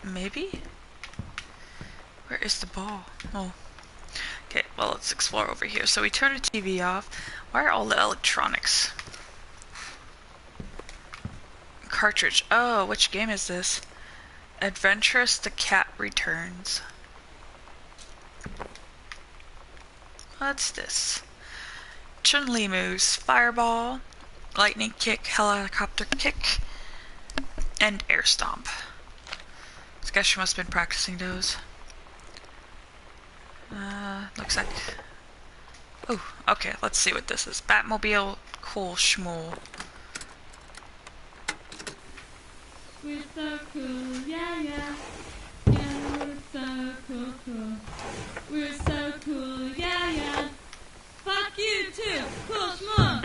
Maybe? Where is the ball? Oh. Okay, well, let's explore over here. So we turn the TV off. Why are all the electronics? Cartridge. Oh, which game is this? Adventurous the Cat Returns. What's this? Chun-Li moves. Fireball, lightning kick, helicopter kick, and air stomp. I guess she must have been practicing those. Looks like... Oh, okay, let's see what this is. Batmobile, cool schmool. We're so cool, yeah, yeah. Yeah, we're so cool, cool. We're so cool, yeah, yeah. Fuck you too, cool schmool.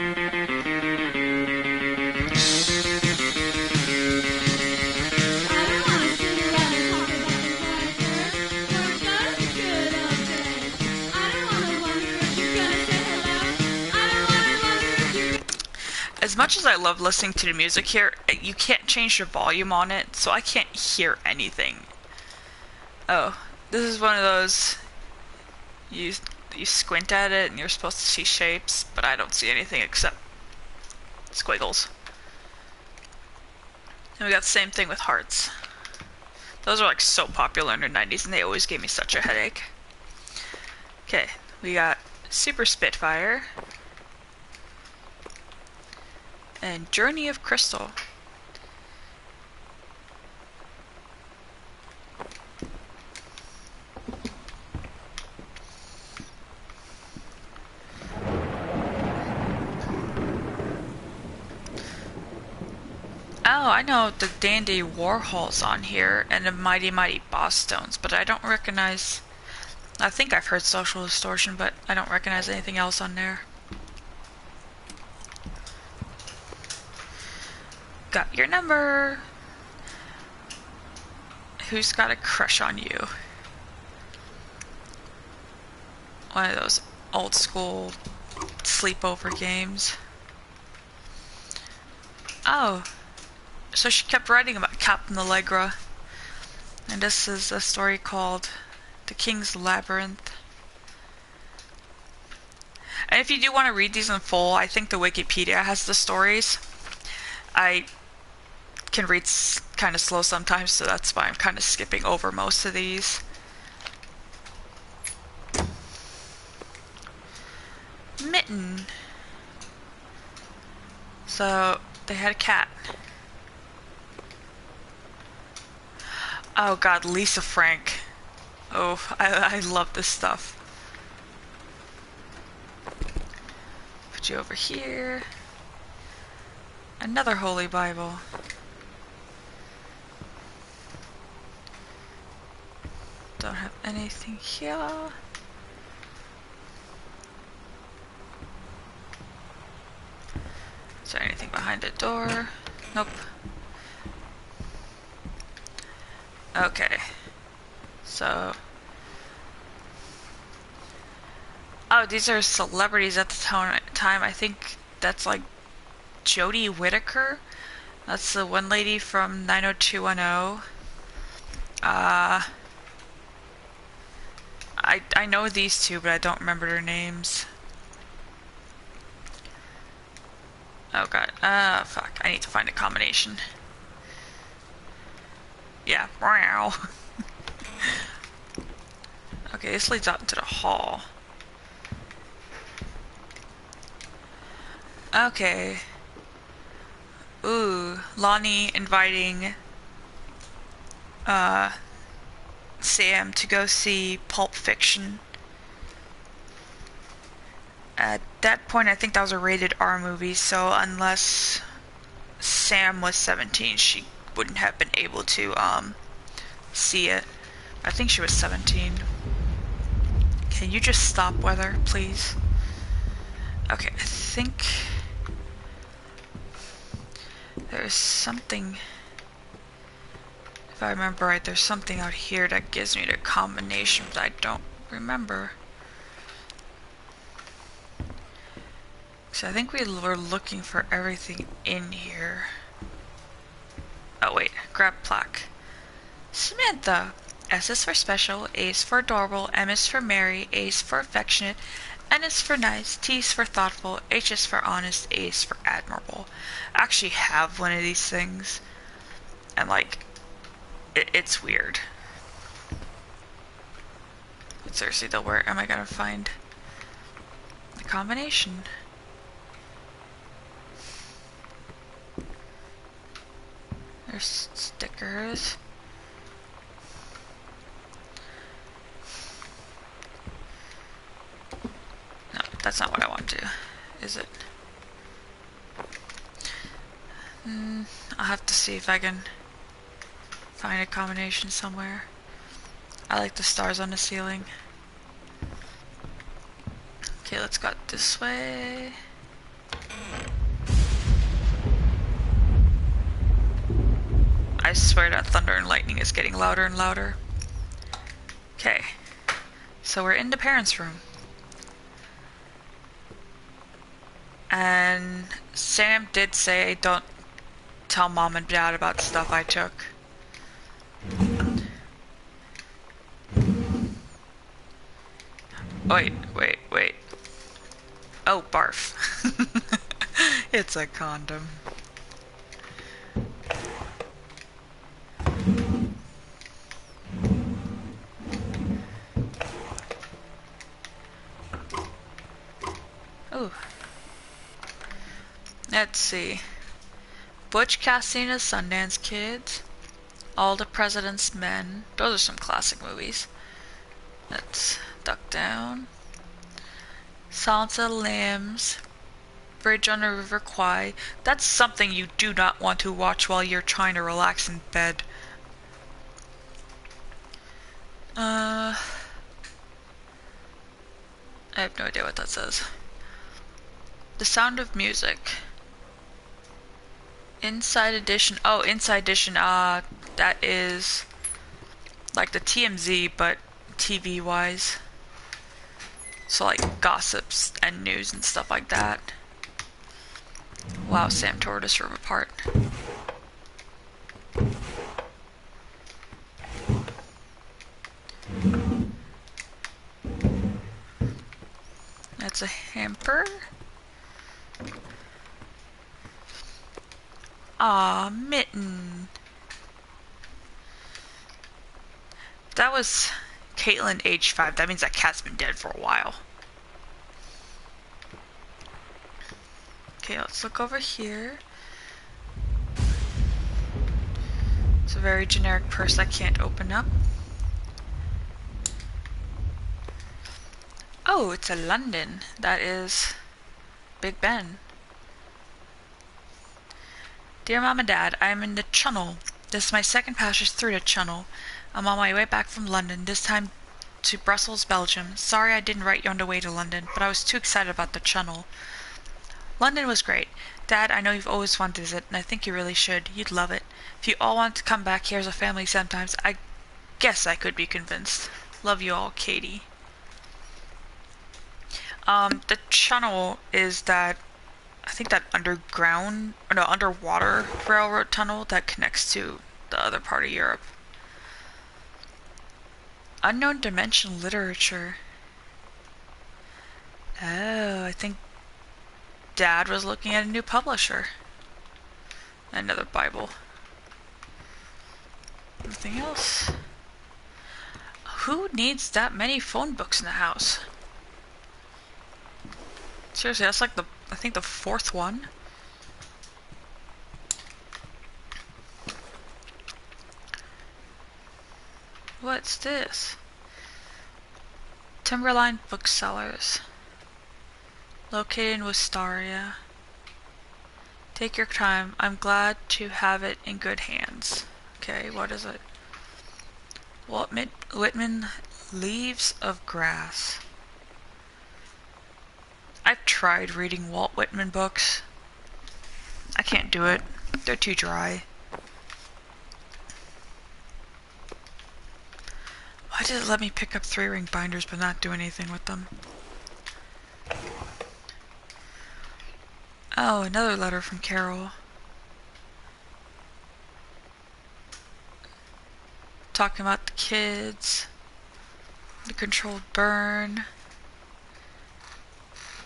As much as I love listening to the music here, you can't change the volume on it, so I can't hear anything. Oh, this is one of those, you squint at it and you're supposed to see shapes, but I don't see anything except squiggles. And we got the same thing with hearts. Those are like so popular in the 90s and they always gave me such a headache. Okay, we got Super Spitfire. And Journey of Crystal. Oh, I know the Dandy Warhol's on here and the Mighty Mighty Boss Stones, but I don't recognize... I think I've heard Social Distortion, but I don't recognize anything else on there. Got your number. Who's got a crush on you? One of those old school sleepover games. Oh, so she kept writing about Captain Allegra. And this is a story called The King's Labyrinth. And if you do want to read these in full, I think the Wikipedia has the stories. I can read kind of slow sometimes, so that's why I'm kind of skipping over most of these. Mitten. So they had a cat. Oh god, Lisa Frank. Oh, I love this stuff. Put you over here. Another Holy Bible. Don't have anything here. Is there anything behind the door? Nope. Okay. So... oh, these are celebrities at the time. I think that's like Jodie Whittaker. That's the one lady from 90210. I know these two, but I don't remember their names. Oh god. Fuck. I need to find a combination. Yeah. Wow. Okay, this leads out into the hall. Okay. Ooh, Lonnie inviting Sam to go see Pulp Fiction. At that point, I think that was a rated R movie, so unless Sam was 17, she wouldn't have been able to see it. I think she was 17. Can you just stop, weather, please? Okay, I think there's something, if I remember right, there's something out here that gives me the combination, but I don't remember. So I think we were looking for everything in here. Oh wait, grab plaque. Samantha. S is for special, A is for adorable, M is for merry, A is for affectionate, N is for nice, T is for thoughtful, H is for honest, A is for admirable. I actually have one of these things, and like, it's weird. But seriously though, where am I gonna find the combination? There's stickers. No, that's not what I want to do, is it? I'll have to see if I can find a combination somewhere. I like the stars on the ceiling. Okay, let's go this way. I swear that thunder and lightning is getting louder and louder. Okay, so we're in the parents' room. And Sam did say don't tell mom and dad about stuff I took. Wait. Oh, barf. It's a condom. Oh. Let's see. Butch Cassidy and the Sundance Kid. All the President's Men. Those are some classic movies. Let's duck down. Silence of the Lambs. Bridge on the River Kwai. That's something you do not want to watch while you're trying to relax in bed. I have no idea what that says. The Sound of Music. Inside Edition. Oh, Inside Edition. That is like the TMZ, but TV wise. So like gossips and news and stuff like that. Wow, Sam tore this room apart. That's a hamper. Aw, Mitten. That was Caitlin, age 5. That means that cat's been dead for a while. Okay, let's look over here. It's a very generic purse I can't open up. Oh, it's a London. That is Big Ben. Dear Mom and Dad, I am in the Channel. This is my second passage through the Channel. I'm on my way back from London, this time to Brussels, Belgium. Sorry I didn't write you on the way to London, but I was too excited about the Channel. London was great. Dad, I know you've always wanted to visit, and I think you really should. You'd love it. If you all want to come back here as a family sometimes, I guess I could be convinced. Love you all, Katie. The Channel is that, I think that underwater railroad tunnel that connects to the other part of Europe. Unknown Dimension Literature. Oh, I think Dad was looking at a new publisher. Another Bible. Anything else? Who needs that many phone books in the house? Seriously, that's like I think the 4th one. What's this? Timberline Booksellers. Located in Wistaria. Take your time. I'm glad to have it in good hands. Okay, what is it? Walt Whitman, Leaves of Grass. I've tried reading Walt Whitman books. I can't do it. They're too dry. Why did it let me pick up 3-ring binders but not do anything with them? Oh, another letter from Carol. talking about the kids, the controlled burn,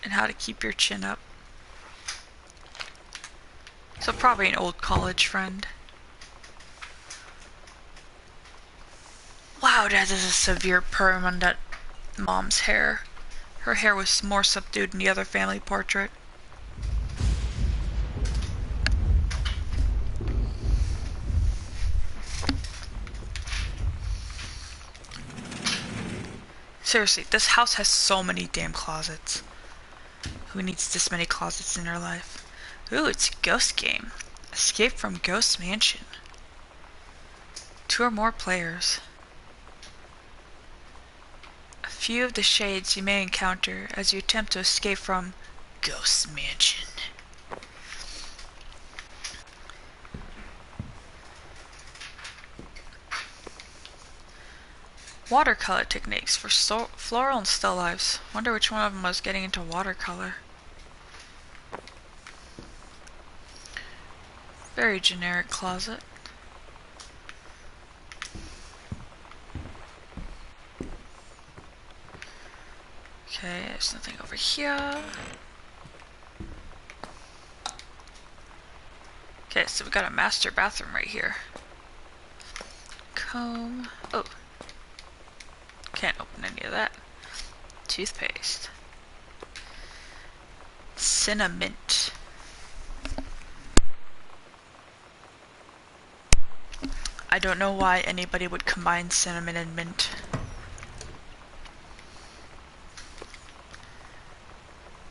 and how to keep your chin up. So probably an old college friend. Wow, that is a severe perm on that mom's hair. Her hair was more subdued in the other family portrait. Seriously, this house has so many damn closets. Who needs this many closets in their life? Ooh, it's a ghost game. Escape from Ghost Mansion. 2 or more players. A few of the shades you may encounter as you attempt to escape from Ghost Mansion. Watercolor techniques for floral and still lifes. Wonder which one of them was getting into watercolor. Very generic closet. Okay, there's nothing over here. Okay, so we got a master bathroom right here. Comb. Oh. Can't open any of that. Toothpaste. Cinnamint. I don't know why anybody would combine cinnamon and mint.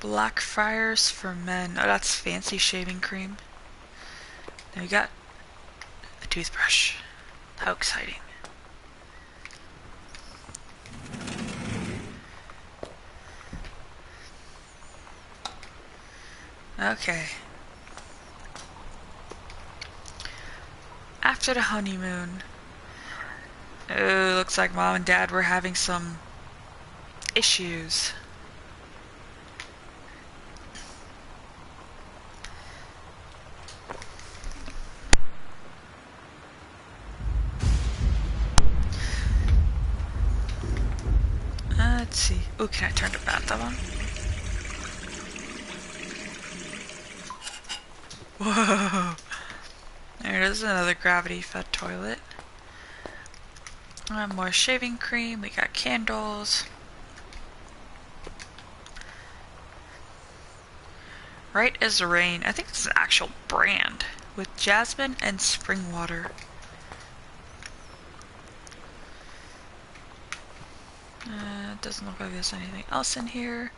Blackfriars for men. Oh, that's fancy shaving cream. Then we got a toothbrush. How exciting. Okay. After the honeymoon. Oh, looks like Mom and Dad were having some issues. Let's see. Oh, can I turn the bathtub on? Whoa! There's another gravity-fed toilet. More shaving cream. We got candles. Right as Rain. I think it's an actual brand with jasmine and spring water. It doesn't look like there's anything else in here.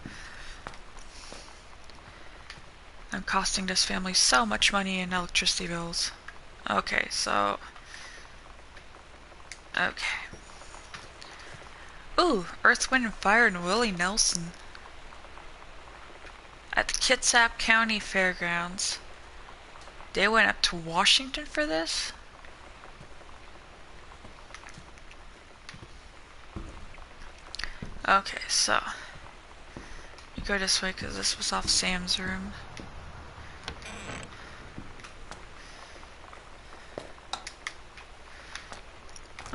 I'm costing this family so much money in electricity bills. Okay, so... Okay. Ooh, Earth, Wind, and Fire and Willie Nelson. At the Kitsap County Fairgrounds. They went up to Washington for this? Okay, so... You go this way because this was off Sam's room.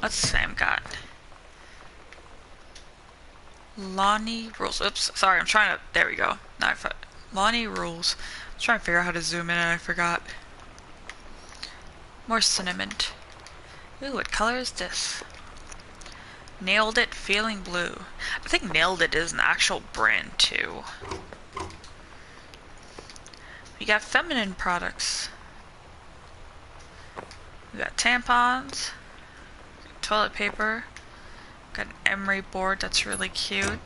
What's Sam got? Lonnie Rules. Oops, sorry, I'm trying to... There we go. Now Lonnie Rules. I was trying to figure out how to zoom in and I forgot. More cinnamon. Ooh, what color is this? Nailed It Feeling Blue. I think Nailed It is an actual brand too. We got feminine products. We got tampons. Toilet paper. Got an emery board that's really cute.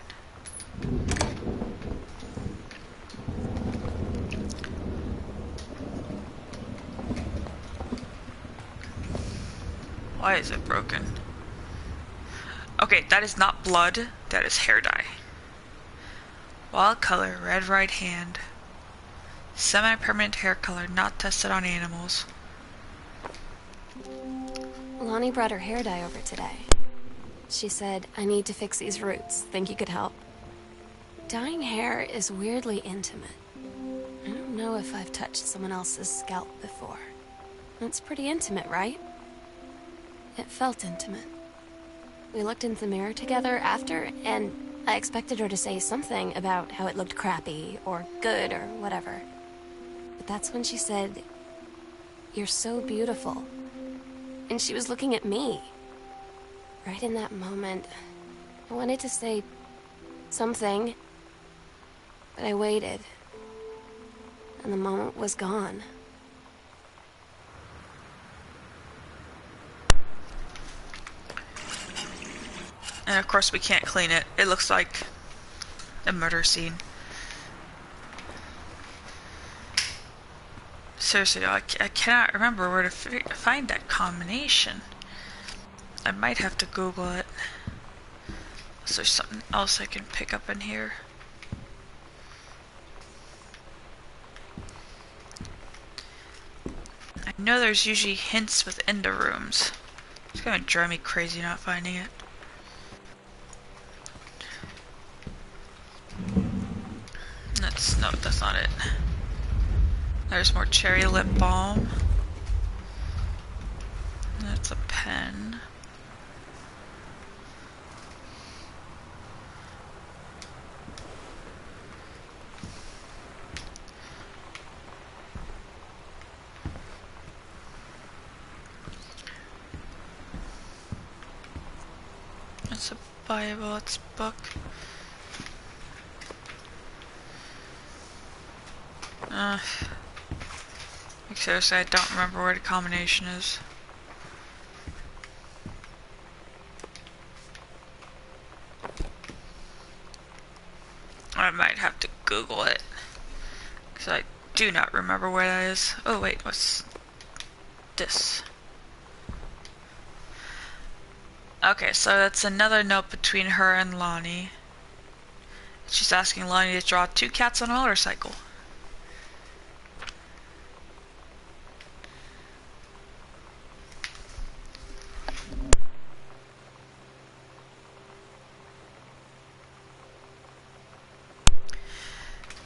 Why is it broken? Okay, that is not blood, that is hair dye. Wild color, red right hand. Semi-permanent hair color, not tested on animals. Lonnie brought her hair dye over today. She said, I need to fix these roots. Think you could help? Dyeing hair is weirdly intimate. I don't know if I've touched someone else's scalp before. It's pretty intimate, right? It felt intimate. We looked in the mirror together after, and I expected her to say something about how it looked crappy, or good, or whatever. But that's when she said, "You're so beautiful." And she was looking at me. Right in that moment, I wanted to say something, but I waited. And the moment was gone. And of course we can't clean it. It looks like a murder scene. Seriously, though, I cannot remember where to find that combination. I might have to Google it. Is there something else I can pick up in here? I know there's usually hints within the rooms. It's gonna drive me crazy not finding it. No, that's not it. There's more cherry lip balm. That's a pen. It's a Bible, it's a book. Like seriously, I don't remember where the combination is. I might have to Google it, because I do not remember where that is. Oh wait, what's this? Okay, so that's another note between her and Lonnie. She's asking Lonnie to draw 2 cats on a motorcycle.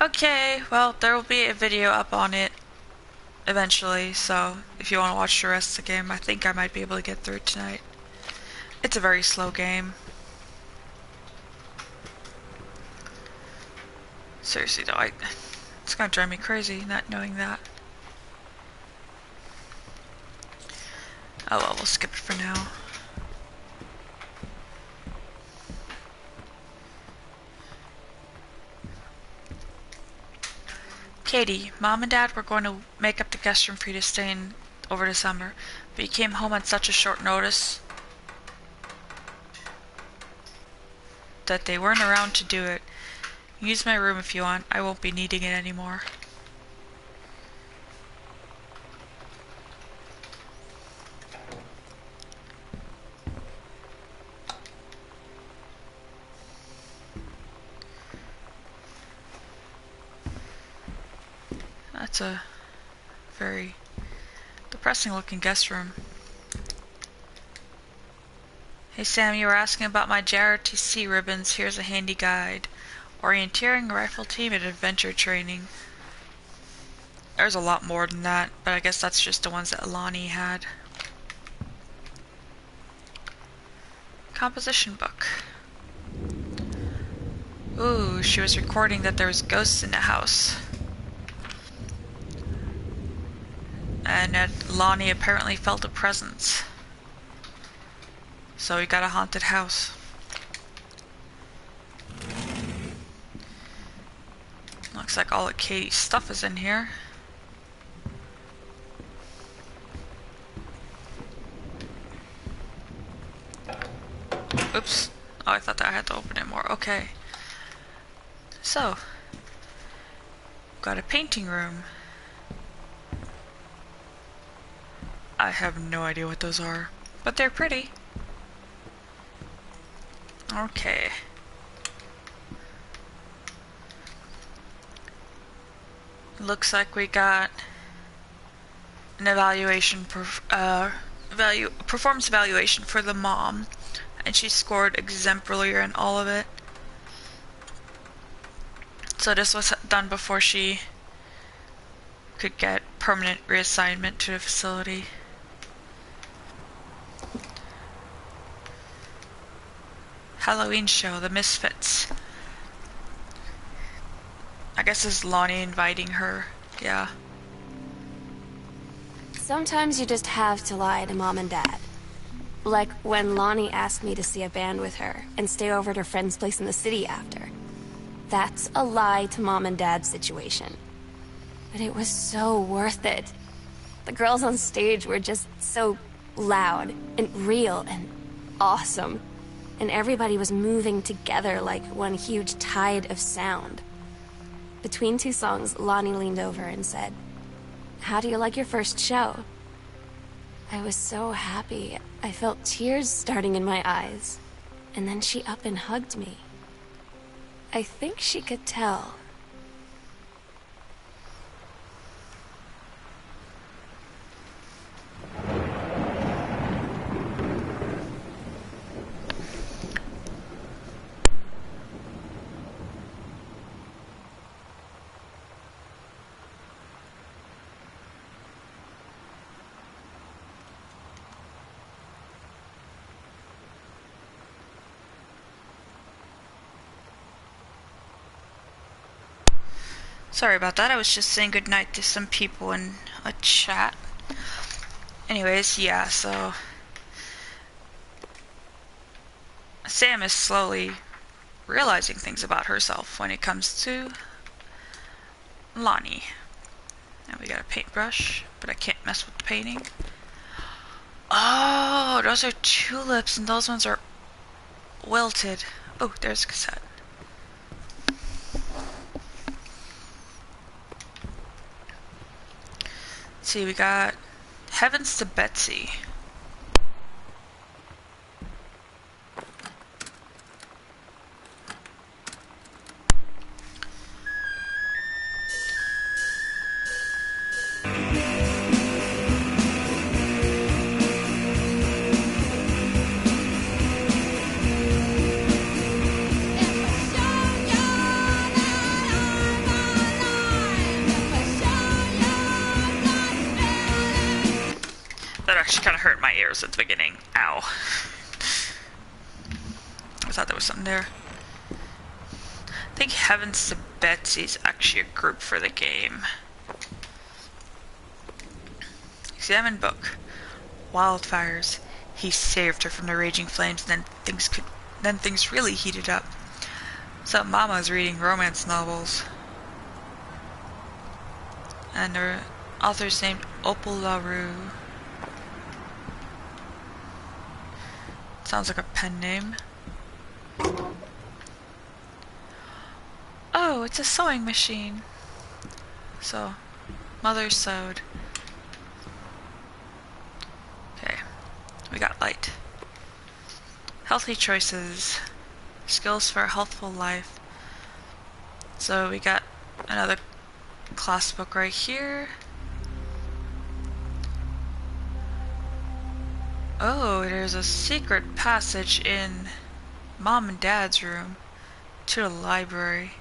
Okay, well, there will be a video up on it eventually, so if you want to watch the rest of the game, I think I might be able to get through it tonight. It's a very slow game. Seriously though, it's gonna drive me crazy not knowing that. Oh well, we'll skip it for now. Katie, Mom and Dad were going to make up the guest room for you to stay in over the summer, but you came home on such a short notice that they weren't around to do it. Use my room if you want. I won't be needing it anymore. That's a very depressing looking guest room. Hey Sam, you were asking about my JROTC ribbons. Here's a handy guide. Orienteering, rifle team, and adventure training. There's a lot more than that, but I guess that's just the ones that Lonnie had. Composition book. Ooh, she was recording that there was ghosts in the house. And that Lonnie apparently felt a presence. So we got a haunted house. Looks like all of Katie's stuff is in here. Oops. Oh, I thought that I had to open it more. Okay. So, got a painting room. I have no idea what those are, but they're pretty. Okay. Looks like we got an evaluation, performance evaluation for the mom, and she scored exemplary in all of it. So this was done before she could get permanent reassignment to the facility. Halloween show, The Misfits. I guess it's Lonnie inviting her. Yeah. Sometimes you just have to lie to Mom and Dad. Like when Lonnie asked me to see a band with her and stay over at her friend's place in the city after. That's a lie to Mom and Dad's situation. But it was so worth it. The girls on stage were just so loud and real and awesome. And everybody was moving together like one huge tide of sound. Between two songs, Lonnie leaned over and said, "How do you like your first show?" I was so happy. I felt tears starting in my eyes. And then she up and hugged me. I think she could tell. Sorry about that, I was just saying goodnight to some people in a chat. Anyways, yeah, so Sam is slowly realizing things about herself when it comes to Lonnie. Now we got a paintbrush, but I can't mess with the painting. Oh, those are tulips, and those ones are wilted. Oh, there's a cassette. Let's see, we got Heavens to Betsy. That actually kind of hurt my ears at the beginning. Ow. I thought there was something there. I think Heavens to Betsy is actually a group for the game. Examine book. Wildfires. He saved her from the raging flames, and then things really heated up. So Mama's reading romance novels. And her author's named Opal LaRue. Sounds like a pen name. Oh, it's a sewing machine. So, Mother sewed. Okay, we got light. Healthy choices. Skills for a healthful life. So we got another class book right here. Oh, there's a secret passage in Mom and Dad's room to the library.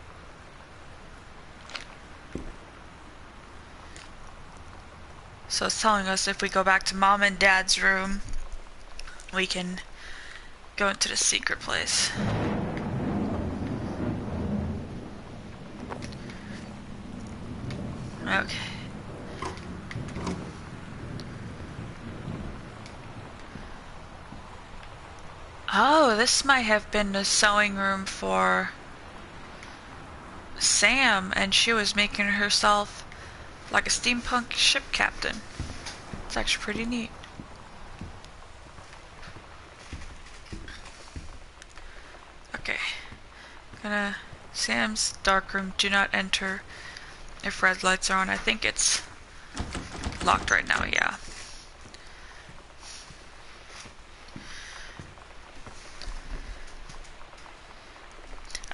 So it's telling us if we go back to Mom and Dad's room, we can go into the secret place. Okay. Oh, this might have been the sewing room for Sam, and she was making herself like a steampunk ship captain. It's actually pretty neat. Okay. Sam's darkroom, do not enter if red lights are on. I think it's locked right now, yeah.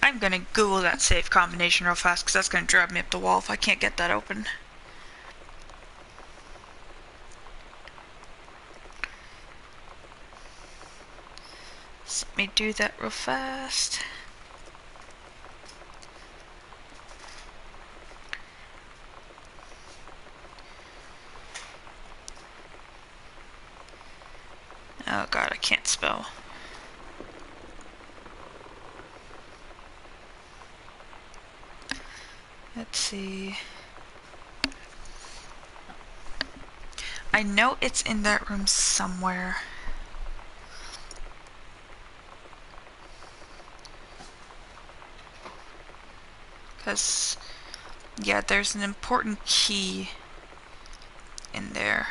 I'm gonna Google that safe combination real fast because that's gonna drive me up the wall if I can't get that open. So let me do that real fast. Oh god, I can't spell. Let's see. I know it's in that room somewhere. Because, yeah, there's an important key in there.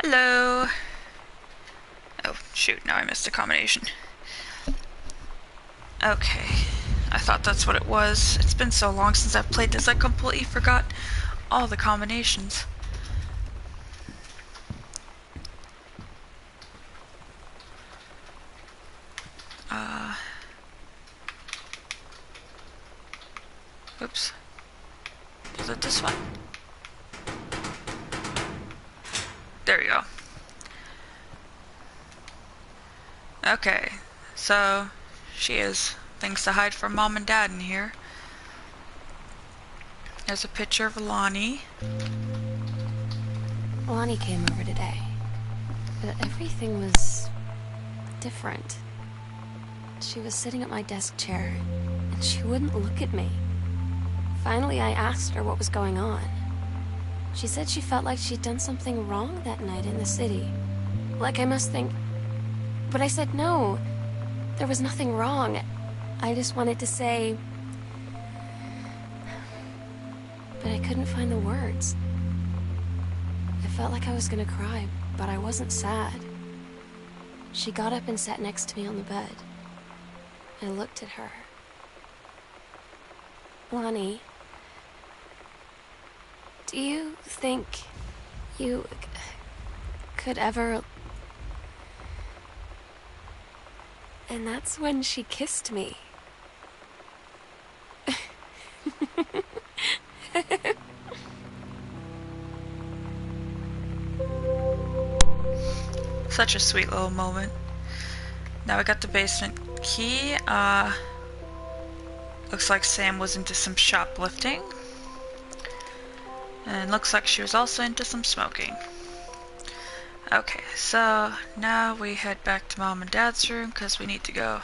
Hello. Oh, shoot, now I missed a combination. Okay, I thought that's what it was. It's been so long since I've played this, I completely forgot all the combinations. Oops. Is it this one? There we go. Okay, so she has things to hide from Mom and Dad in here. There's a picture of Lonnie. Lonnie came over today, but everything was different. She was sitting at my desk chair, and she wouldn't look at me. Finally, I asked her what was going on. She said she felt like she'd done something wrong that night in the city. Like I must think... But I said no. There was nothing wrong. I just wanted to say... But I couldn't find the words. I felt like I was gonna cry, but I wasn't sad. She got up and sat next to me on the bed. I looked at her. Lonnie, do you think you could ever... And that's when she kissed me. Such a sweet little moment. Now we got the basement key. Looks like Sam was into some shoplifting. And looks like she was also into some smoking. Okay, so now we head back to Mom and Dad's room because we need to go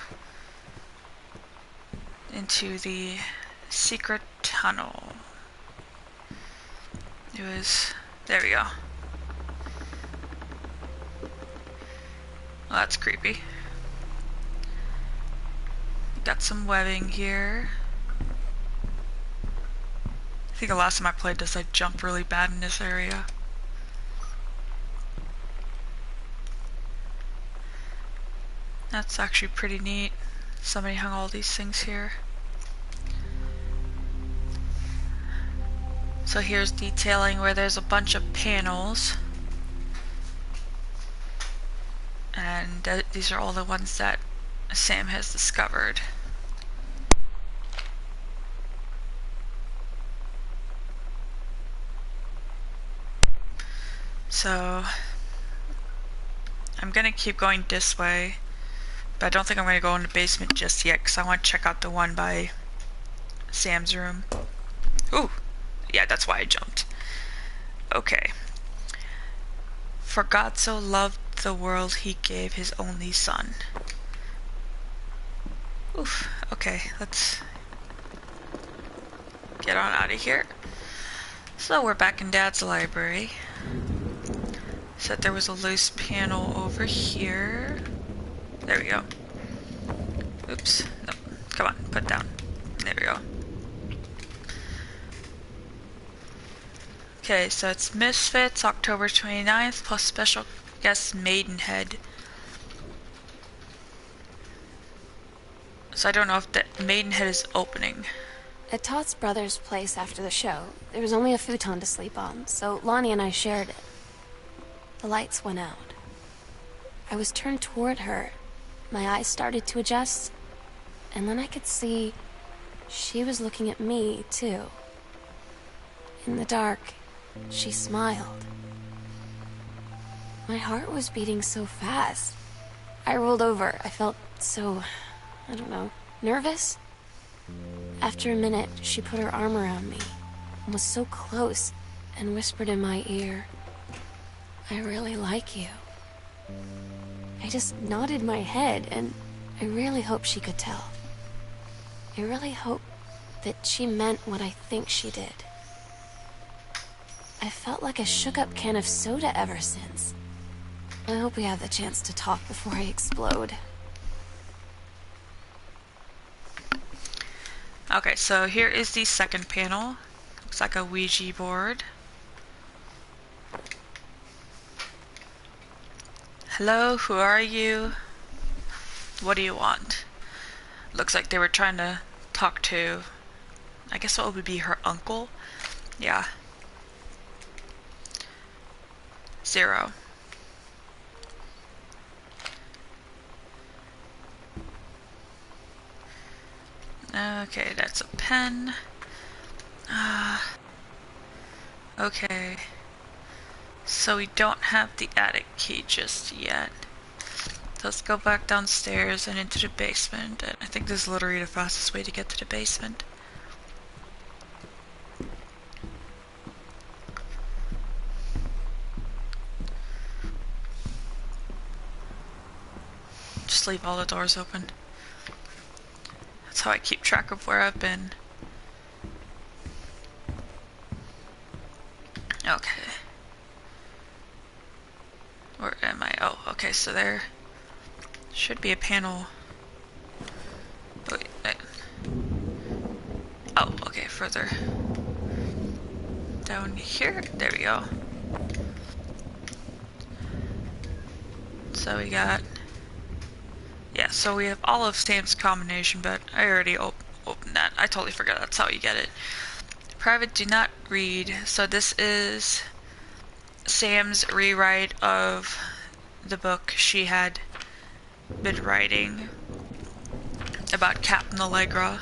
into the secret tunnel. It was... there we go. Well, that's creepy. Got some webbing here. I think the last time I played this, I jumped really bad in this area. That's actually pretty neat. Somebody hung all these things here. So here's detailing where there's a bunch of panels. And these are all the ones that Sam has discovered. So I'm gonna keep going this way, but I don't think I'm gonna go in the basement just yet because I want to check out the one by Sam's room. Ooh, yeah, that's why I jumped. Okay. For God so loved the world, he gave his only son. Oof, okay, let's get on out of here. So we're back in Dad's library. Said there was a loose panel over here. There we go. Oops, no, come on, put down. There we go. Okay, so it's Misfits, October 29th, plus special guest Maidenhead. So I don't know if the Maidenhead is opening. At Todd's brother's place after the show, there was only a futon to sleep on, so Lonnie and I shared it. The lights went out. I was turned toward her. My eyes started to adjust, and then I could see she was looking at me, too. In the dark, she smiled. My heart was beating so fast. I rolled over. I felt so, I don't know, nervous? After a minute, she put her arm around me. was so close and whispered in my ear, "I really like you." I just nodded my head, and I really hope she could tell. I really hope that she meant what I think she did. I felt like a shook-up can of soda ever since. I hope we have the chance to talk before I explode. Okay, so here is the second panel. Looks like a Ouija board. Hello, who are you? What do you want? Looks like they were trying to talk to, I guess what would be her uncle? Yeah. 0. Okay, that's a pen. Okay. So we don't have the attic key just yet. Let's go back downstairs and into the basement. And I think this is literally the fastest way to get to the basement. Just leave all the doors open. That's how I keep track of where I've been. Okay. Where am I? Oh, okay, so there should be a panel. Wait. Oh, okay, further down here. There we go. So we got... Yeah, so we have all of Sam's combination, but I already opened that. I totally forgot that's how you get it. Private, do not read. So this is Sam's rewrite of the book she had been writing about Captain Allegra.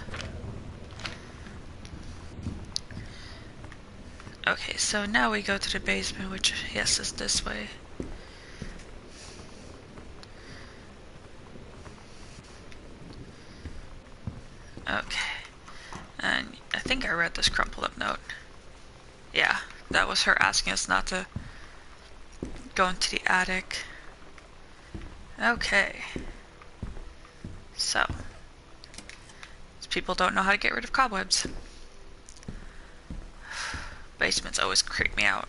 Okay, so now we go to the basement, which, yes, is this way. Okay, and I think I read this crumpled up note. Yeah, that was her asking us not to go into the attic. Okay. So, these people don't know how to get rid of cobwebs. Basements always creep me out.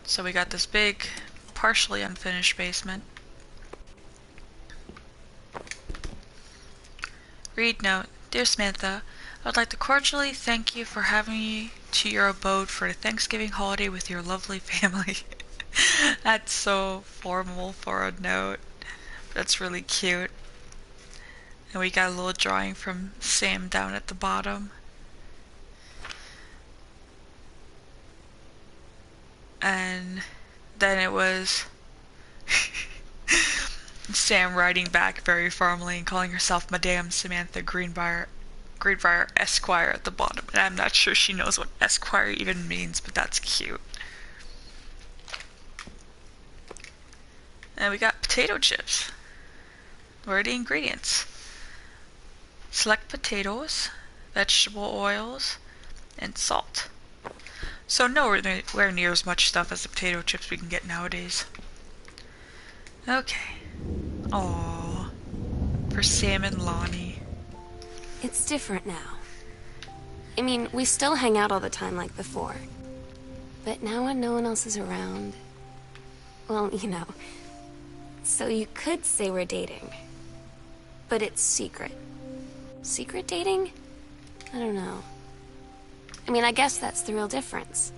So we got this big, partially unfinished basement. Read note. Dear Samantha, I would like to cordially thank you for having me to your abode for the Thanksgiving holiday with your lovely family. That's so formal for a note. That's really cute. And we got a little drawing from Sam down at the bottom. And then it was Sam writing back very firmly and calling herself Madame Samantha Greenbrier Esquire at the bottom. And I'm not sure she knows what Esquire even means, but that's cute. And we got potato chips. Where are the ingredients? Select potatoes, vegetable oils, and salt. So nowhere near as much stuff as the potato chips we can get nowadays. Okay. Aww. For Sam and Lonnie. It's different now. I mean, we still hang out all the time like before. But now when no one else is around... Well, you know. So you could say we're dating. But it's secret. Secret dating? I don't know. I mean, I guess that's the real difference.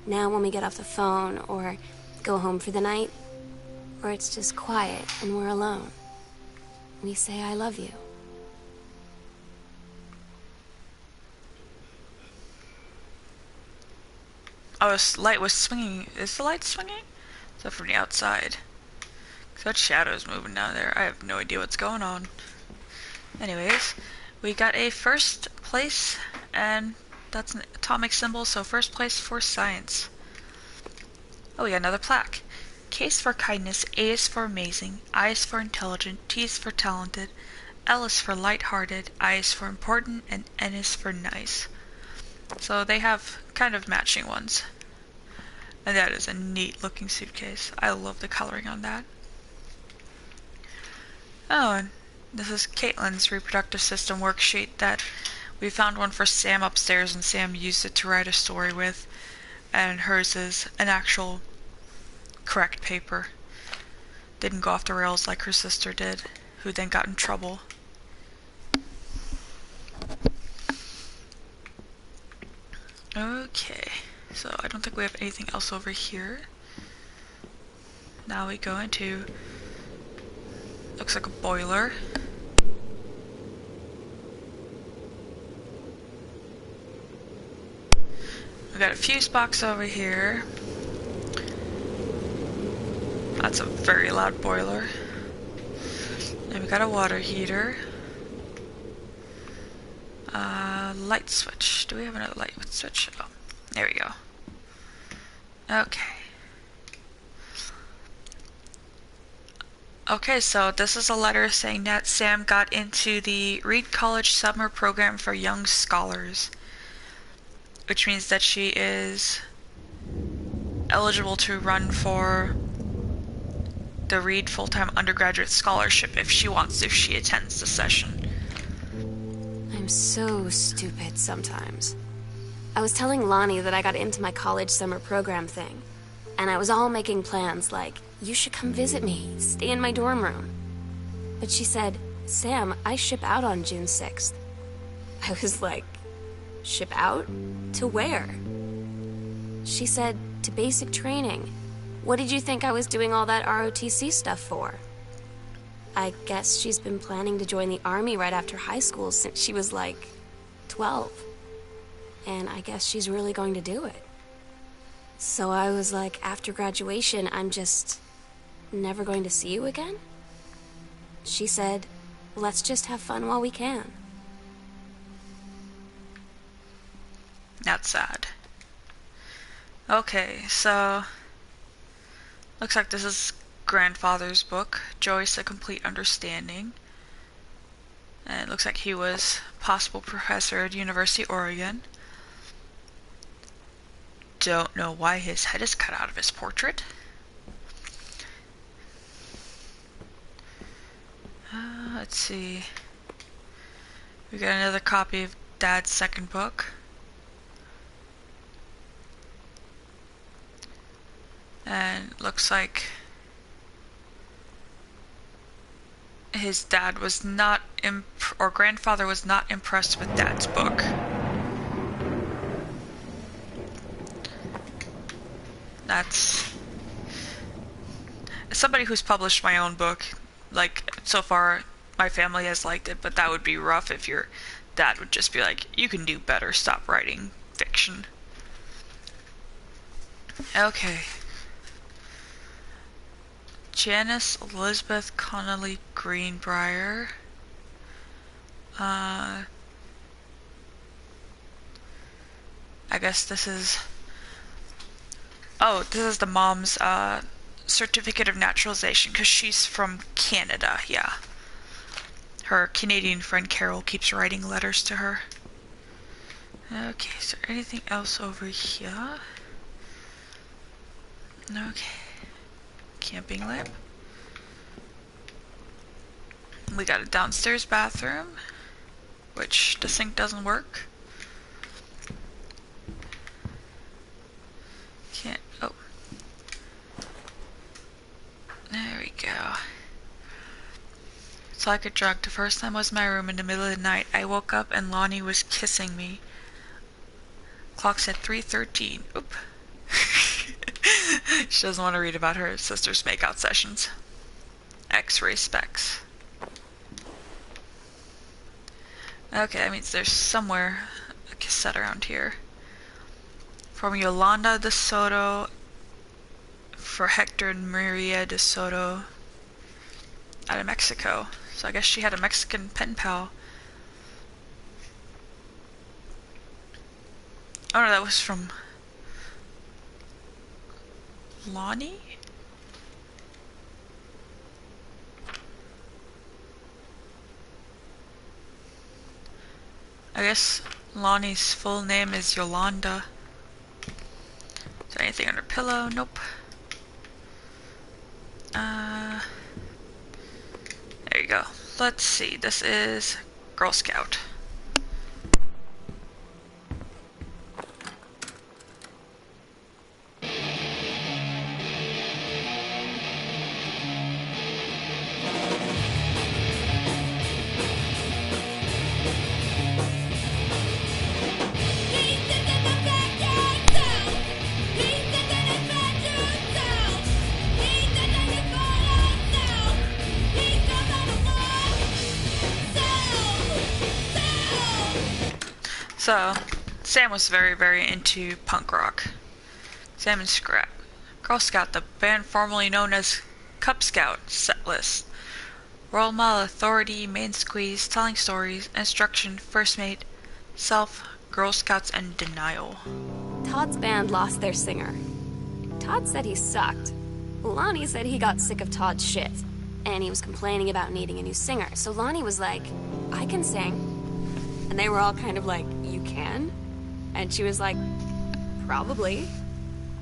Now when we get off the phone, or go home for the night, or it's just quiet and we're alone, we say I love you. Oh, this light was swinging. Is the light swinging? Is that from the outside? Because that shadow's moving down there. I have no idea what's going on. Anyways, we got a first place, and that's an atomic symbol, so first place for science. Oh, we got another plaque. K is for kindness, A is for amazing, I is for intelligent, T is for talented, L is for lighthearted, I is for important, and N is for nice. So they have kind of matching ones. And that is a neat looking suitcase. I love the coloring on that. Oh, and this is Caitlin's reproductive system worksheet that we found one for Sam upstairs and Sam used it to write a story with. And hers is an actual correct paper. Didn't go off the rails like her sister did, who then got in trouble. Okay, so I don't think we have anything else over here. Now we go into, looks like a boiler. We got a fuse box over here. That's a very loud boiler. And we got a water heater. Light switch. Do we have another light switch? Oh, there we go. Okay. Okay, so this is a letter saying that Sam got into the Reed College Summer Program for Young Scholars, which means that she is eligible to run for the Reed Full-Time Undergraduate Scholarship if she wants, if she attends the session. I'm so stupid sometimes. I was telling Lonnie that I got into my college summer program thing, and I was all making plans like, you should come visit me, stay in my dorm room. But she said, Sam, I ship out on June 6th. I was like, ship out? To where? She said, to basic training. What did you think I was doing all that ROTC stuff for? I guess she's been planning to join the army right after high school since she was like 12. And I guess she's really going to do it. So I was like, after graduation, I'm just never going to see you again? She said, let's just have fun while we can. That's sad. Okay, so looks like this is grandfather's book, Joyce: A Complete Understanding. And it looks like he was possible professor at University of Oregon. Don't know why his head is cut out of his portrait. Let's see. We got another copy of Dad's second book. And looks like his dad was not or grandfather was not impressed with Dad's book. That's as somebody who's published my own book, like, so far my family has liked it, but that would be rough if your dad would just be like, you can do better, stop writing fiction. Okay. Janice Elizabeth Connolly Greenbrier. I guess this is... Oh, this is the mom's certificate of naturalization, because she's from Canada, yeah. Her Canadian friend Carol keeps writing letters to her. Okay, is there anything else over here? Okay. Camping lamp. We got a downstairs bathroom, which the sink doesn't work. Can't, oh. There we go. It's like a drug. The first time was in my room in the middle of the night. I woke up and Lonnie was kissing me. Clock said 3:13. Oop. She doesn't want to read about her sister's makeout sessions. X-ray specs. Okay, that means there's somewhere a cassette around here. From Yolanda de Soto for Hector and Maria de Soto out of Mexico. So I guess she had a Mexican pen pal. Oh no, that was from Lonnie? I guess Lonnie's full name is Yolanda. Is there anything under pillow? Nope. There you go. Let's see. This is Girl Scout. So, Sam was very, very into punk rock. Sam and Scrap. Girl Scout, the band formerly known as Cub Scout, set list. Role model, authority, main squeeze, telling stories, instruction, first mate, self, Girl Scouts, and denial. Todd's band lost their singer. Todd said he sucked. Lonnie said he got sick of Todd's shit, and he was complaining about needing a new singer. So Lonnie was like, I can sing. And they were all kind of like, you can? And she was like, probably.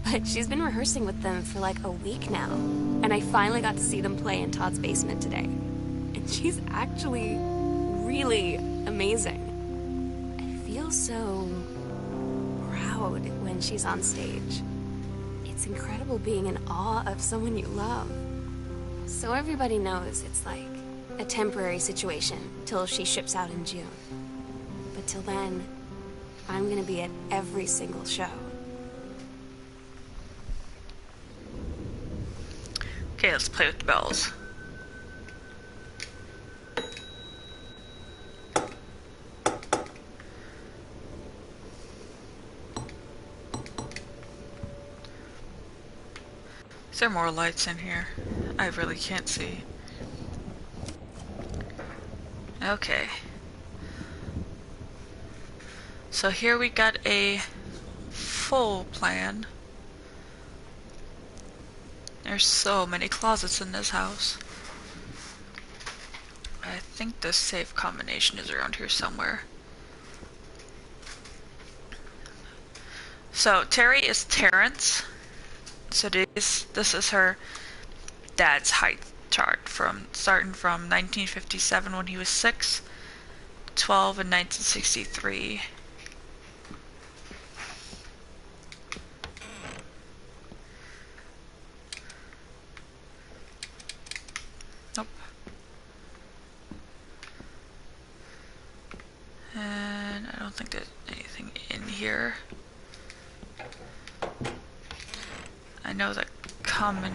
But she's been rehearsing with them for like a week now. And I finally got to see them play in Todd's basement today. And she's actually really amazing. I feel so proud when she's on stage. It's incredible being in awe of someone you love. So everybody knows it's like a temporary situation till she ships out in June. But till then, I'm gonna be at every single show. Okay, let's play with the bells. Is there more lights in here? I really can't see. Okay. So here we got a full plan. There's so many closets in this house. I think the safe combination is around here somewhere. So Terry is Terrence. So this is her dad's height chart from starting from 1957 when he was 6, 12 in 1963. Nope. And I don't think there's anything in here. I know the common...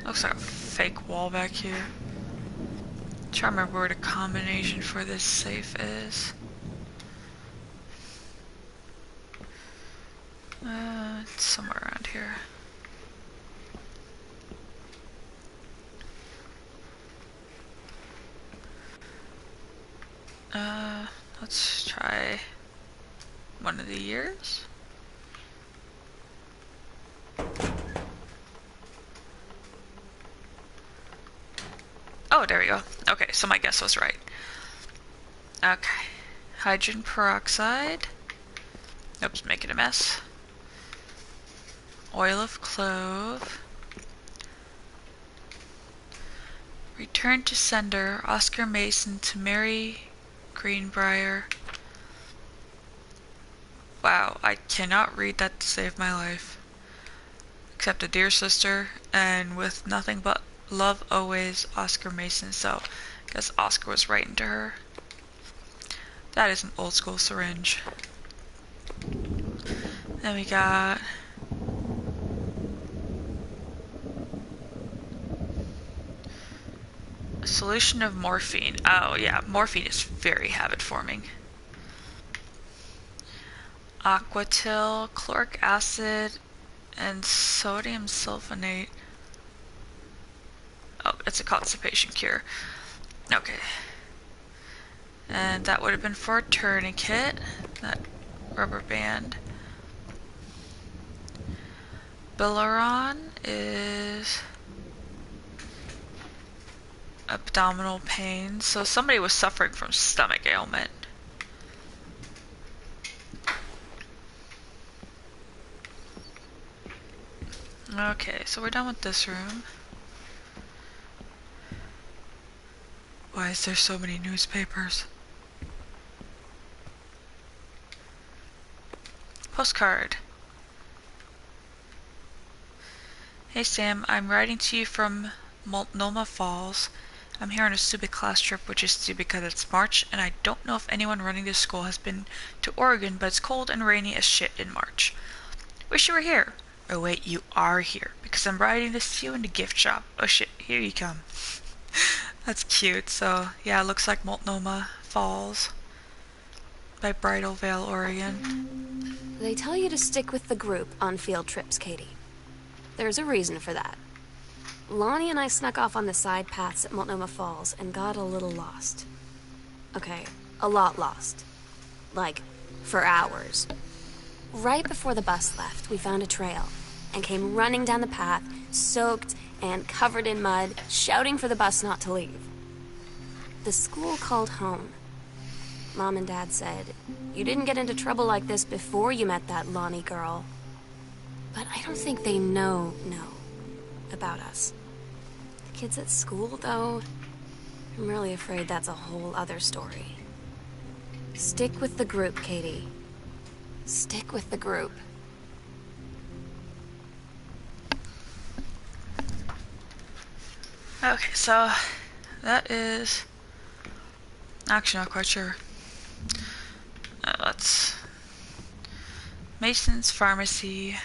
Looks like a fake wall back here. Trying to remember where the combination for this safe is. It's somewhere around here. Let's try one of the years. Oh, there we go. Okay, so my guess was right. Okay. Hydrogen peroxide. Oops, making a mess. Oil of clove. Return to sender, Oscar Mason to Mary Greenbrier. Wow, I cannot read that to save my life. Except a dear sister, and with nothing but love always, Oscar Mason. So, I guess Oscar was writing to her. That is an old school syringe. Then we got... a solution of morphine. Oh yeah, morphine is very habit forming. Aquatil, chloric acid, and sodium sulfonate. Oh, it's a constipation cure. Okay. And that would have been for a tourniquet, that rubber band. Bilaron is... abdominal pain. So somebody was suffering from stomach ailment. Okay, so we're done with this room. Why is there so many newspapers? Postcard. Hey Sam, I'm writing to you from Multnomah Falls. I'm here on a stupid class trip, which is stupid because it's March, and I don't know if anyone running this school has been to Oregon, but it's cold and rainy as shit in March. Wish you were here. Oh wait, you are here, because I'm writing this to you in the gift shop. Oh shit, here you come. That's cute. So, yeah, it looks like Multnomah Falls by Bridal Veil, Oregon. They tell you to stick with the group on field trips, Katie. There's a reason for that. Lonnie and I snuck off on the side paths at Multnomah Falls and got a little lost. Okay, a lot lost. Like, for hours. Right before the bus left, we found a trail and came running down the path, soaked and covered in mud, shouting for the bus not to leave. The school called home. Mom and Dad said, "You didn't get into trouble like this before you met that Lonnie girl." But I don't think they know about us. The kids at school, though, I'm really afraid that's a whole other story. Stick with the group, Katie. Stick with the group. Okay, so that is... Actually, not quite sure. Let's... Mason's Pharmacy,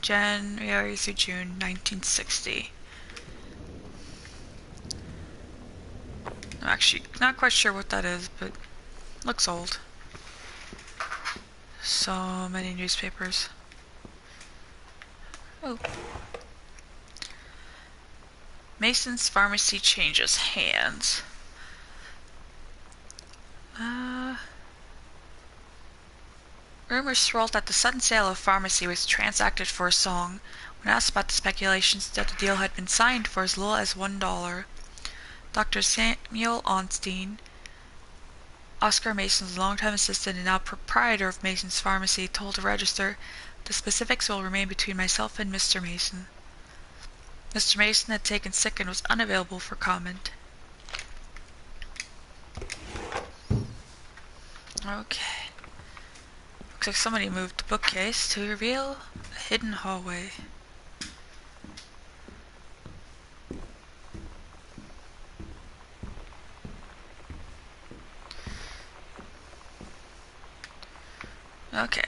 January through June 1960. I'm actually not quite sure what that is, but looks old. So many newspapers. Oh. Mason's Pharmacy changes hands. Rumors swirled that the sudden sale of pharmacy was transacted for a song. When asked about the speculations that the deal had been signed for as little as $1, Dr. Samuel Onstein, Oscar Mason's longtime assistant and now proprietor of Mason's Pharmacy, told the Register, "The specifics will remain between myself and Mr. Mason." Mr. Mason had taken sick and was unavailable for comment. Okay. Looks like somebody moved the bookcase to reveal a hidden hallway. Okay.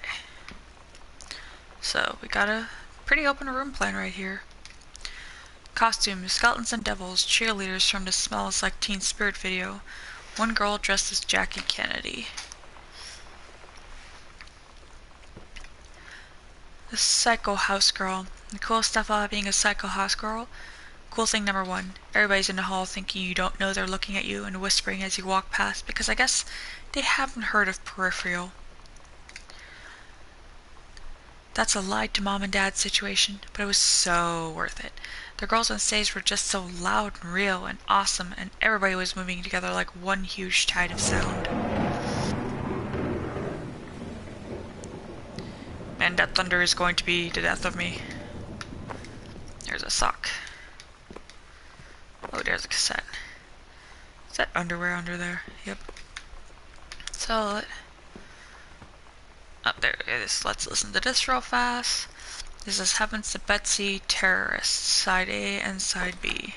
So, we got a pretty open room plan right here. Costumes, skeletons and devils, cheerleaders from the Smells Like Teen Spirit video. One girl dressed as Jackie Kennedy. The Psycho House Girl. The coolest stuff about being a Psycho House Girl. Cool thing number one. Everybody's in the hall thinking you don't know they're looking at you and whispering as you walk past because I guess they haven't heard of Peripheral. That's a lie to mom and dad situation, but it was so worth it. The girls on stage were just so loud and real and awesome, and everybody was moving together like one huge tide of sound. And that thunder is going to be the death of me. There's a sock. Oh, there's a cassette. Is that underwear under there? Yep. So, up there it is. Let's listen to this real fast. This is Happens to Betsy Terrorists, Side A and Side B.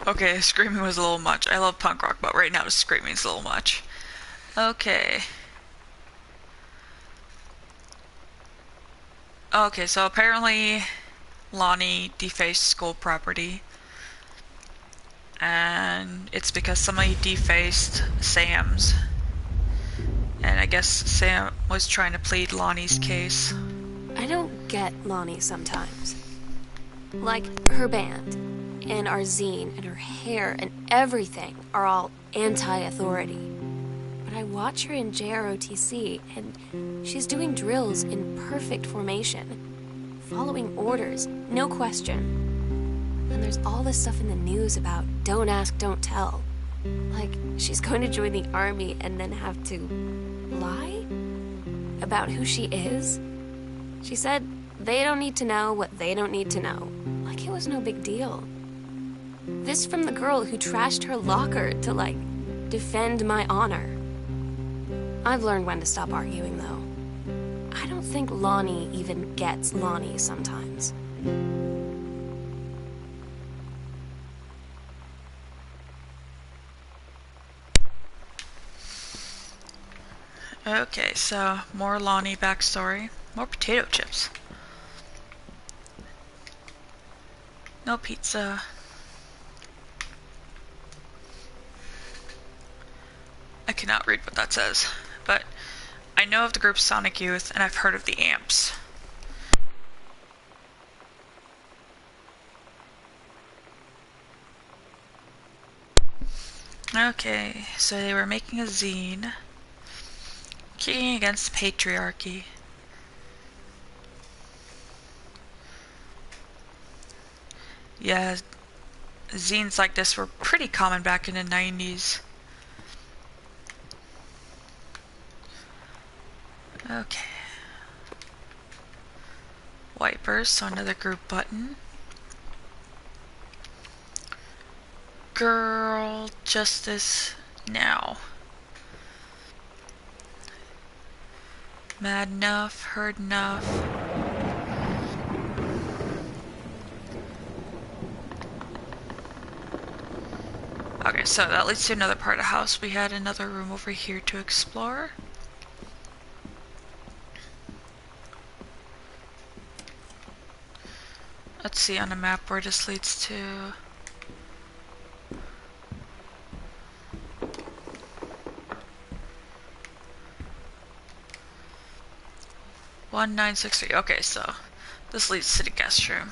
Okay, screaming was a little much. I love punk rock, but right now screaming is a little much. Okay. Okay, so apparently Lonnie defaced school property. and it's because somebody defaced Sam's. And I guess Sam was trying to plead Lonnie's case. I don't get Lonnie sometimes. Like, her band, and our zine, and her hair, and everything are all anti-authority. But I watch her in JROTC, and she's doing drills in perfect formation, following orders, no question. And there's all this stuff in the news about don't ask, don't tell. Like, she's going to join the army and then have to lie about who she is. She said they don't need to know what they don't need to know. Like it was no big deal. This from the girl who trashed her locker to, like, defend my honor. I've learned when to stop arguing, though. I don't think Lonnie even gets Lonnie sometimes. Okay, so more Lonnie backstory. More potato chips. No pizza. I cannot read what that says, but I know of the group Sonic Youth, and I've heard of the Amps. Okay, so they were making a zine. Kicking against patriarchy. Yeah, zines like this were pretty common back in the 90s. Okay. Wipers, so another group button. Girl justice now. Mad enough, heard enough. Okay, so that leads to another part of the house. We had another room over here to explore. Let's see on the map where this leads to. One 963. Okay, so this leads to the guest room.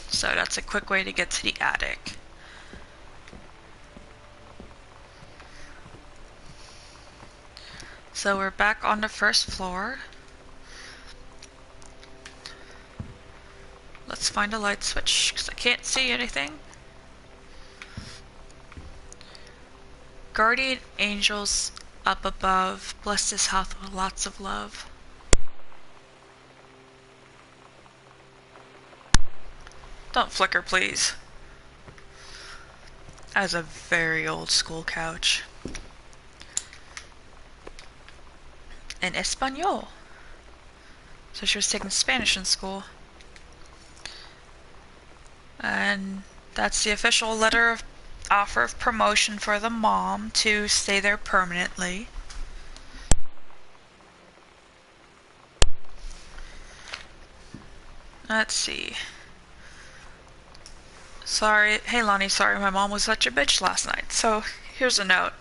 So that's a quick way to get to the attic. So we're back on the first floor. Let's find a light switch, because I can't see anything. Guardian angels up above, bless this house with lots of love. Don't flicker, please. That is a very old school couch. In Espanol. So she was taking Spanish in school. And that's the official letter of offer of promotion for the mom to stay there permanently. Let's see. Sorry, hey Lonnie, sorry my mom was such a bitch last night. So here's a note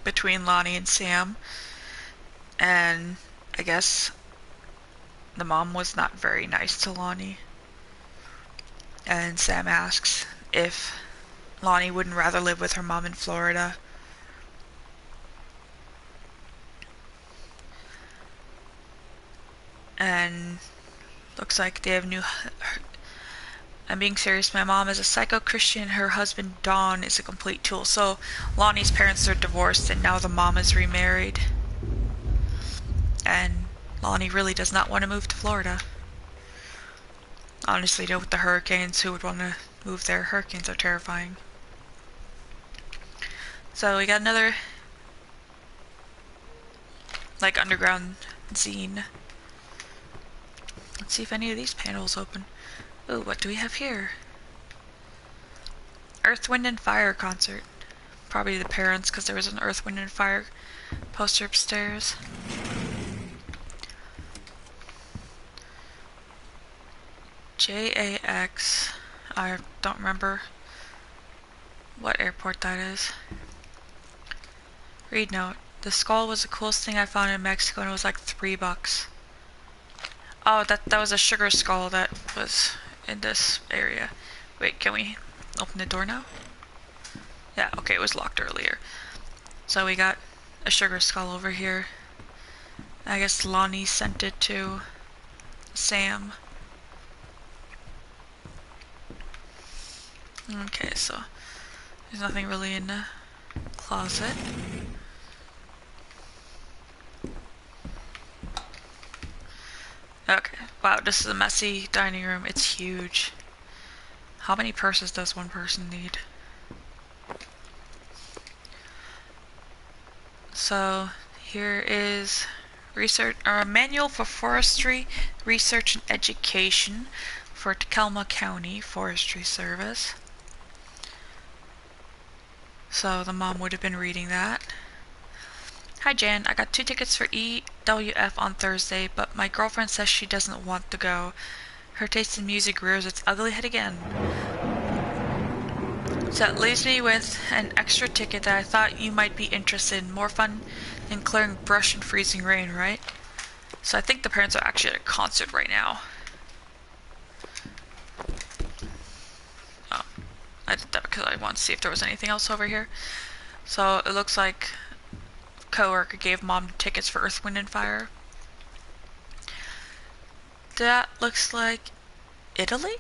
between Lonnie and Sam. And I guess the mom was not very nice to Lonnie. And Sam asks if Lonnie wouldn't rather live with her mom in Florida. And looks like they have new. I'm being serious. My mom is a psycho-Christian. Her husband Don is a complete tool. So Lonnie's parents are divorced, and now the mom is remarried. And Lonnie really does not want to move to Florida. Honestly, though, with the hurricanes, who would want to move there? Hurricanes are terrifying. So we got another, like, underground zine. Let's see if any of these panels open. Ooh, what do we have here? Earth, Wind, and Fire concert. Probably the parents, because there was an Earth, Wind, and Fire poster upstairs. JAX. I don't remember what airport that is. Read note. The skull was the coolest thing I found in Mexico, and it was like $3. Oh, that was a sugar skull that was in this area. Wait, can we open the door now? Yeah, okay, it was locked earlier. So we got a sugar skull over here. I guess Lonnie sent it to Sam. Okay, so there's nothing really in the closet. Okay, wow, this is a messy dining room. It's huge. How many purses does one person need? So here is a manual for forestry research and education for Tacoma County Forestry Service. So the mom would have been reading that. Hi Jan, I got 2 tickets for EWF on Thursday, but my girlfriend says she doesn't want to go. Her taste in music rears its ugly head again. So that leaves me with an extra ticket that I thought you might be interested in. More fun than clearing brush in freezing rain, right? So I think the parents are actually at a concert right now. Oh, I did that because I wanted to see if there was anything else over here. So it looks like coworker gave mom tickets for Earth, Wind, and Fire. That looks like Italy?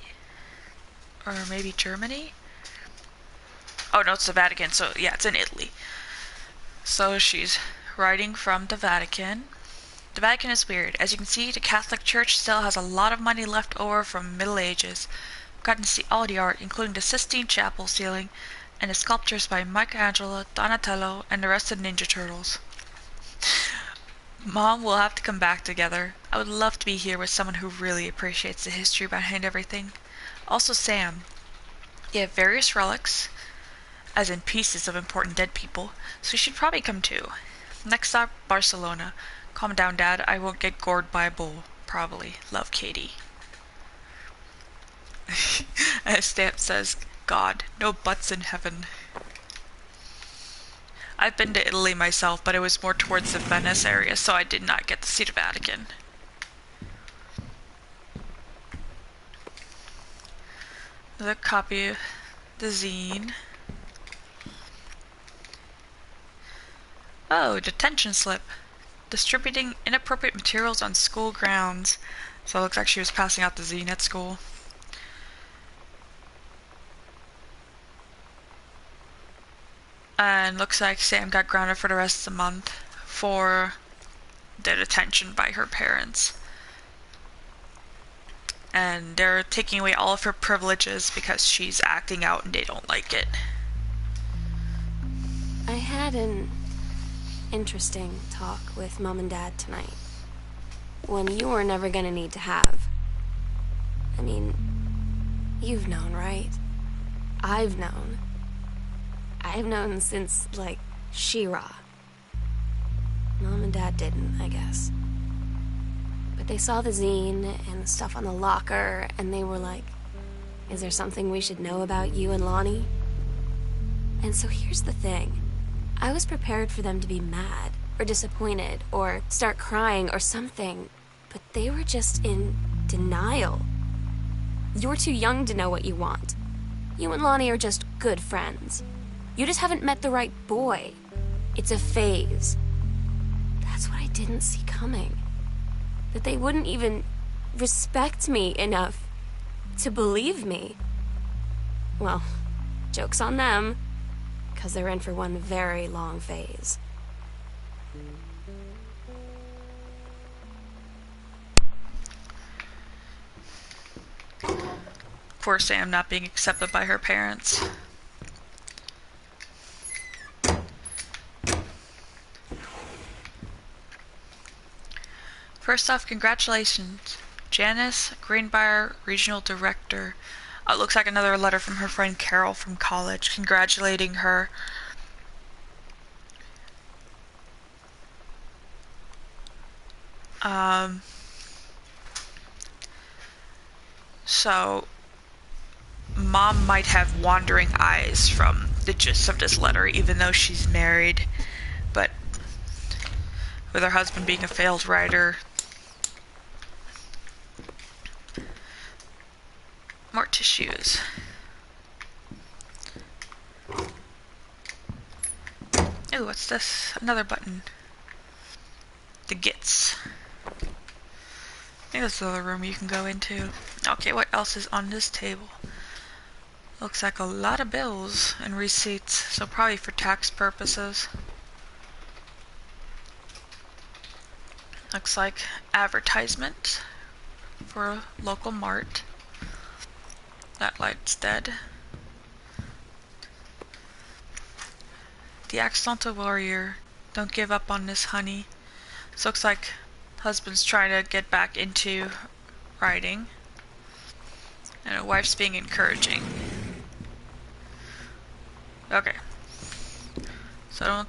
Or maybe Germany? Oh no, it's the Vatican, so yeah, it's in Italy. So she's writing from the Vatican. The Vatican is weird. As you can see, the Catholic Church still has a lot of money left over from Middle Ages. I've gotten to see all the art, including the Sistine Chapel ceiling, and the sculptures by Michelangelo, Donatello, and the rest of the Ninja Turtles. Mom, we'll have to come back together. I would love to be here with someone who really appreciates the history behind everything. Also Sam. You have various relics, as in pieces of important dead people, so you should probably come too. Next stop, Barcelona. Calm down, Dad. I won't get gored by a bull. Probably. Love, Katie. And a stamp says, God, no butts in heaven. I've been to Italy myself, but it was more towards the Venice area, so I did not get to see the Vatican. Another copy of the zine. Oh, detention slip. Distributing inappropriate materials on school grounds. So it looks like she was passing out the zine at school. And looks like Sam got grounded for the rest of the month for the detention by her parents. And they're taking away all of her privileges because she's acting out and they don't like it. I had an interesting talk with Mom and Dad tonight. One you were never gonna need to have. I mean, you've known, right? I've known. I've known since, like, She-Ra. Mom and Dad didn't, I guess. But they saw the zine and the stuff on the locker, and they were like, is there something we should know about you and Lonnie? And so here's the thing. I was prepared for them to be mad, or disappointed, or start crying, or something. But they were just in denial. You're too young to know what you want. You and Lonnie are just good friends. You just haven't met the right boy. It's a phase. That's what I didn't see coming. That they wouldn't even respect me enough to believe me. Well, joke's on them, because they're in for one very long phase. Poor Sam not being accepted by her parents. First off, congratulations, Janice Greenbrier, Regional Director. It looks like another letter from her friend Carol from college, congratulating her. So, Mom might have wandering eyes from the gist of this letter, even though she's married. But with her husband being a failed writer. More tissues. Ooh, what's this? Another button. The Gits. I think that's the other room you can go into. Okay, what else is on this table? Looks like a lot of bills and receipts, so probably for tax purposes. Looks like advertisement for a local mart. That light's dead. The Accidental Warrior. Don't give up on this, honey. This looks like husband's trying to get back into writing. And a wife's being encouraging. Okay. So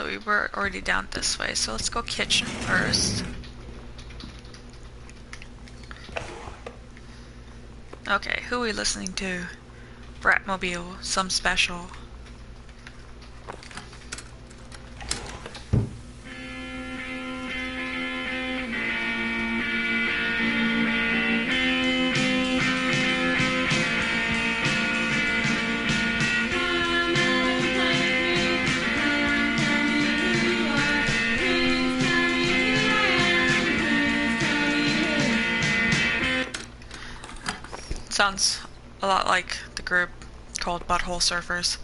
we were already down this way, so let's go kitchen first. Okay, who are we listening to? Bratmobile, some special. Sounds a lot like the group called Butthole Surfers.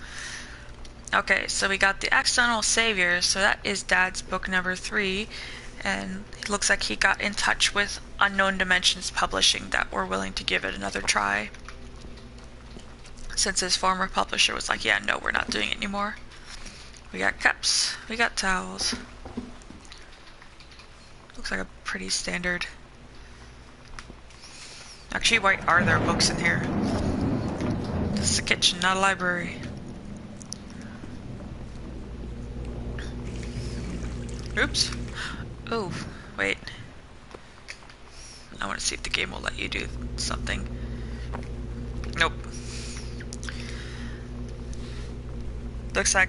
Okay, so we got The Accidental Savior, so that is Dad's book number 3, and it looks like he got in touch with Unknown Dimensions Publishing that were willing to give it another try. Since his former publisher was like, yeah, no, we're not doing it anymore. We got cups, we got towels. Looks like a pretty standard. Actually, why are there books in here? This is a kitchen, not a library. Oops. Oh, wait. I want to see if the game will let you do something. Nope. Looks like...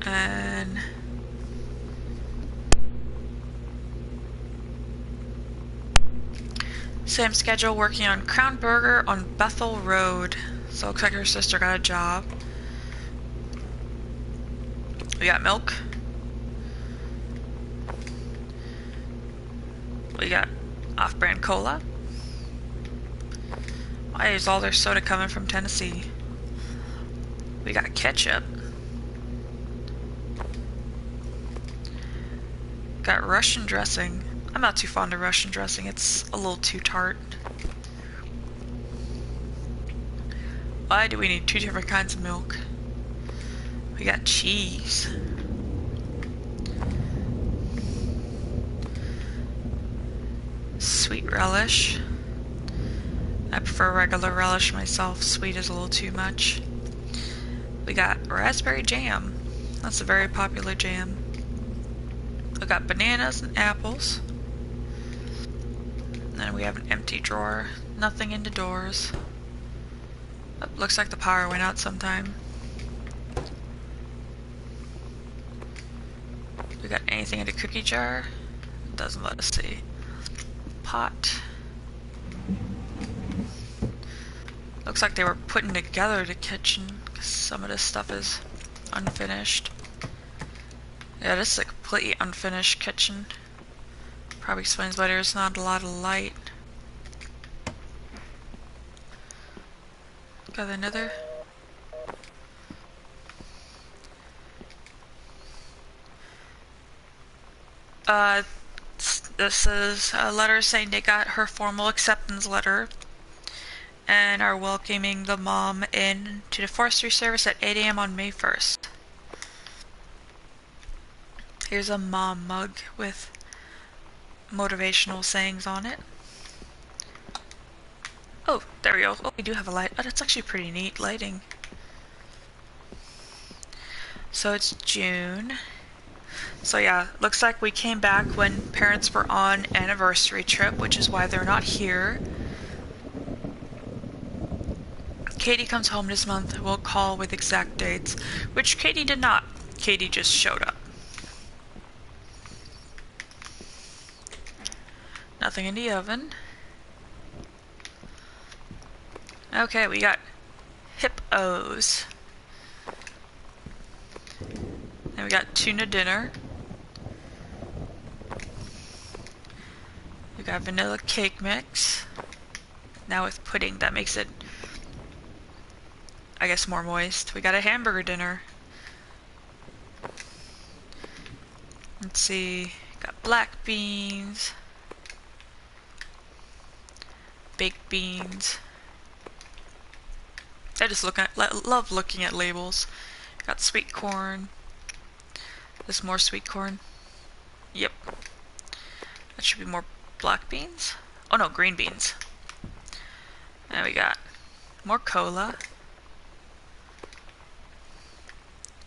And... Same schedule, working on Crown Burger on Bethel Road. So it looks like her sister got a job. We got milk. We got off-brand cola. Why is all their soda coming from Tennessee? We got ketchup. Got Russian dressing. I'm not too fond of Russian dressing, it's a little too tart. Why do we need 2 different kinds of milk? We got cheese. Sweet relish. I prefer regular relish myself, sweet is a little too much. We got raspberry jam. That's a very popular jam. We got bananas and apples. And then we have an empty drawer. Nothing in the doors. Oh, looks like the power went out sometime. We got anything in the cookie jar? Doesn't let us see. Pot. Looks like they were putting together the kitchen, because some of this stuff is unfinished. Yeah, this is a completely unfinished kitchen. Probably explains why there's not a lot of light. Got another. This is a letter saying they got her formal acceptance letter and are welcoming the mom in to the forestry service at 8 a.m. on May 1st. Here's a mom mug with motivational sayings on it. Oh, there we go. Oh, we do have a light. Oh, that's actually pretty neat lighting. So it's June. So yeah, looks like we came back when parents were on anniversary trip, which is why they're not here. Katie comes home this month. We'll call with exact dates, which Katie did not. Katie just showed up. Nothing in the oven. Okay, we got Hippos. And we got tuna dinner. We got vanilla cake mix. Now with pudding, that makes it, I guess, more moist. We got a hamburger dinner. Let's see, got black beans, baked beans. I just love looking at labels. Got sweet corn. There's more sweet corn. Yep. That should be more black beans. Oh no, green beans. And we got more cola.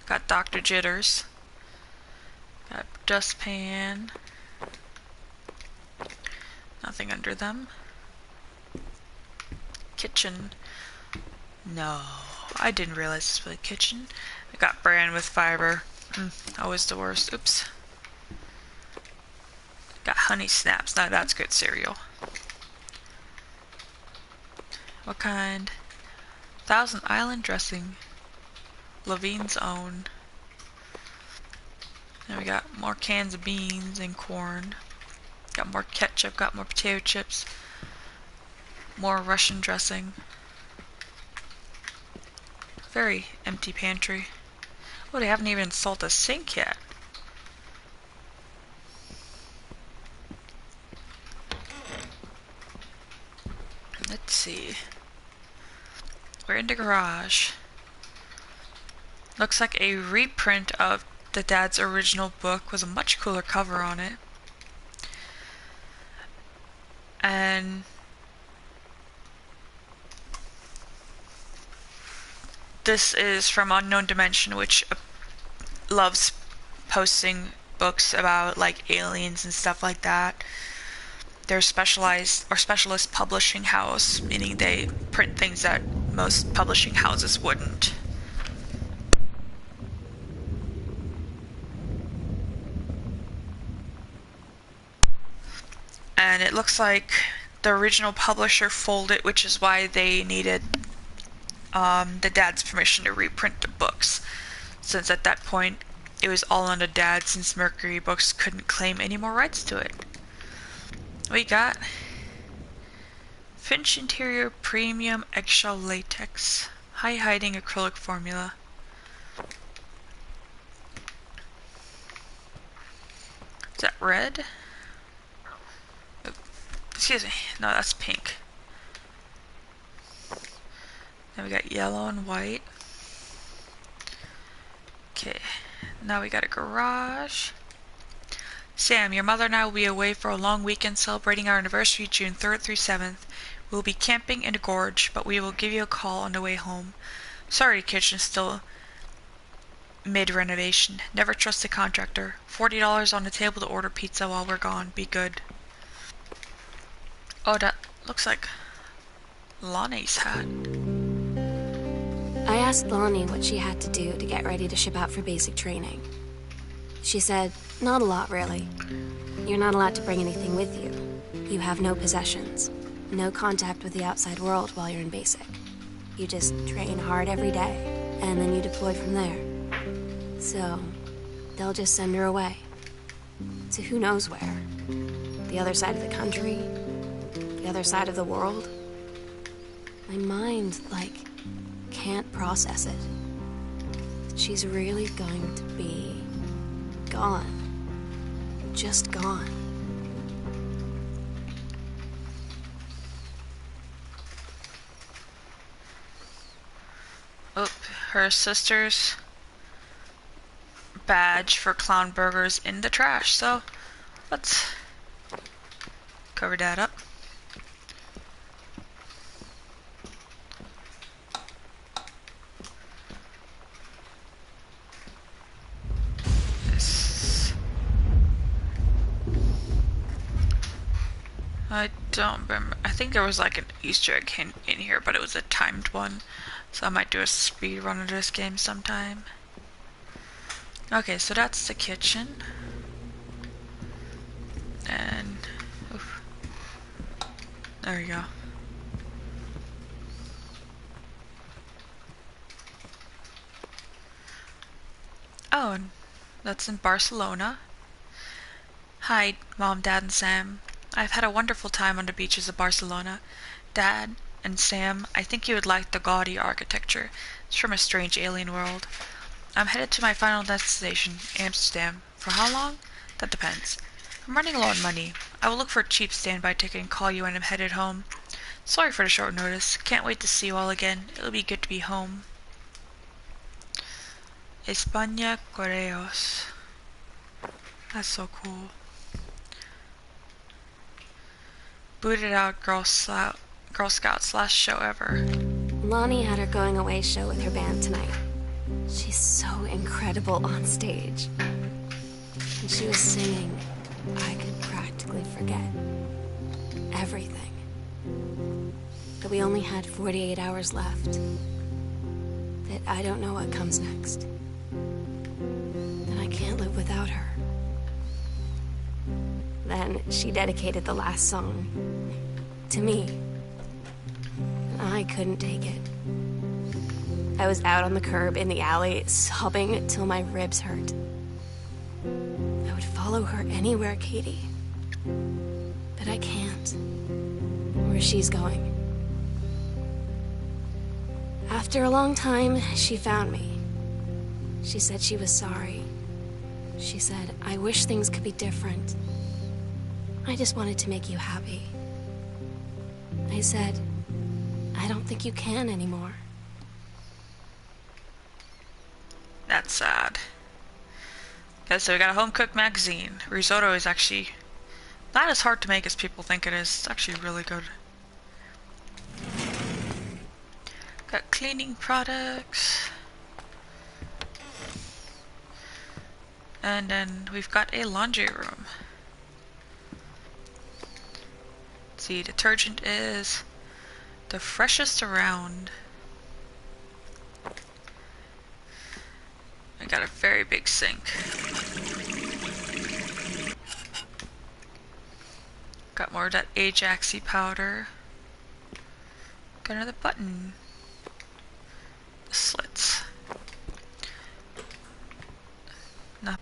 Got Dr. Jitters. Got dustpan. Nothing under them. Kitchen. No, I didn't realize this was a kitchen. I got bran with fiber. Always the worst. Oops. Got honey snaps. Now that's good cereal. What kind? Thousand Island dressing. Levine's own. And we got more cans of beans and corn. Got more ketchup, got more potato chips. More Russian dressing. Very empty pantry. Oh, they haven't even installed the sink yet. Let's see. We're in the garage. Looks like a reprint of the dad's original book with a much cooler cover on it. And this is from Unknown Dimension, which loves posting books about like aliens and stuff like that. They're specialized or specialist publishing house, meaning they print things that most publishing houses wouldn't. And it looks like the original publisher folded, which is why they needed the dad's permission to reprint the books, since at that point it was all on the dad, since Mercury Books couldn't claim any more rights to it. We got Finch Interior Premium Eggshell Latex High Hiding Acrylic Formula. Is that red? Excuse me, no, that's pink. Then we got yellow and white. Okay, now we got a garage. Sam, your mother and I will be away for a long weekend celebrating our anniversary June 3rd through 7th. We'll be camping in the gorge, but we will give you a call on the way home. Sorry, the kitchen's still mid-renovation. Never trust a contractor. $40 on the table to order pizza while we're gone. Be good. Oh, that looks like Lonnie's hat. I asked Lonnie what she had to do to get ready to ship out for basic training. She said, not a lot, really. You're not allowed to bring anything with you. You have no possessions, no contact with the outside world while you're in basic. You just train hard every day, and then you deploy from there. So, they'll just send her away. To who knows where. The other side of the country, the other side of the world. My mind, can't process it. She's really going to be gone. Just gone. Oh, her sister's badge for Clown Burgers in the trash, so let's cover that up. I don't remember. I think there was like an Easter egg hint in here, but it was a timed one. So I might do a speed run of this game sometime. Okay, so that's the kitchen. And oof, there we go. Oh, and that's in Barcelona. Hi, Mom, Dad, and Sam. I've had a wonderful time on the beaches of Barcelona. Dad and Sam, I think you would like the gaudy architecture. It's from a strange alien world. I'm headed to my final destination, Amsterdam. For how long? That depends. I'm running low on money. I will look for a cheap standby ticket and call you when I'm headed home. Sorry for the short notice. Can't wait to see you all again. It'll be good to be home. España Correos. That's so cool. Booted out Girl Scouts last show ever. Lonnie had her going away show with her band tonight. She's so incredible on stage. When she was singing, I could practically forget everything. That we only had 48 hours left. That I don't know what comes next. That I can't live without her. Then she dedicated the last song to me. I couldn't take it. I was out on the curb in the alley, sobbing till my ribs hurt. I would follow her anywhere, Katie. But I can't. Where she's going. After a long time, she found me. She said she was sorry. She said, I wish things could be different. I just wanted to make you happy. I said, I don't think you can anymore. That's sad. Okay, so we got a home-cooked magazine. Risotto is actually not as hard to make as people think it is. It's actually really good. Got cleaning products. And then we've got a laundry room. Let's see, detergent is the freshest around. I got a very big sink. Got more of that Ajaxy powder. Got another button. The slits. No.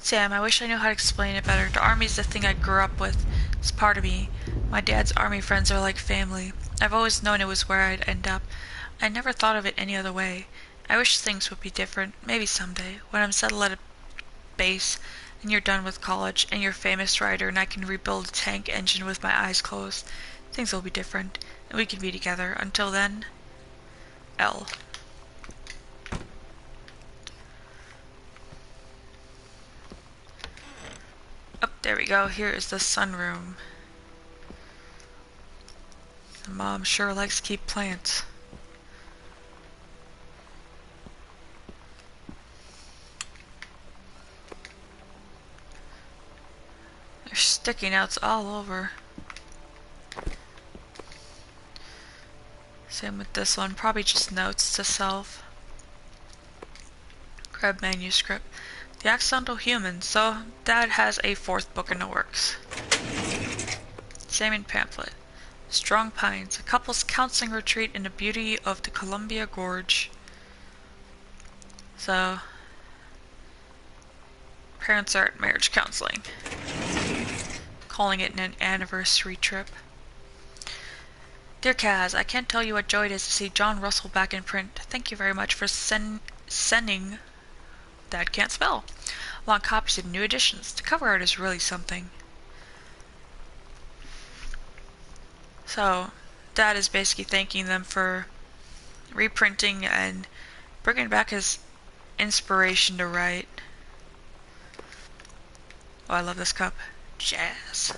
Sam, I wish I knew how to explain it better. The army's the thing I grew up with. It's part of me. My dad's army friends are like family. I've always known it was where I'd end up. I never thought of it any other way. I wish things would be different, maybe someday, when I'm settled at a base, and you're done with college, and you're a famous writer, and I can rebuild a tank engine with my eyes closed. Things will be different, and we can be together. Until then, L. Oh, there we go. Here is the sunroom. Mom sure likes to keep plants. There's sticky notes all over. Same with this one. Probably just notes to self. Grab manuscript. The Accidental Human. So, Dad has a 4th book in the works. Salmon pamphlet. Strong Pines. A couple's counseling retreat in the beauty of the Columbia Gorge. So, parents are at marriage counseling. Calling it an anniversary trip. Dear Kaz, I can't tell you what joy it is to see John Russell back in print. Thank you very much for sending... Dad can't spell. Long copies of new editions. The cover art is really something. So, Dad is basically thanking them for reprinting and bringing back his inspiration to write. Oh, I love this cup. Jazz.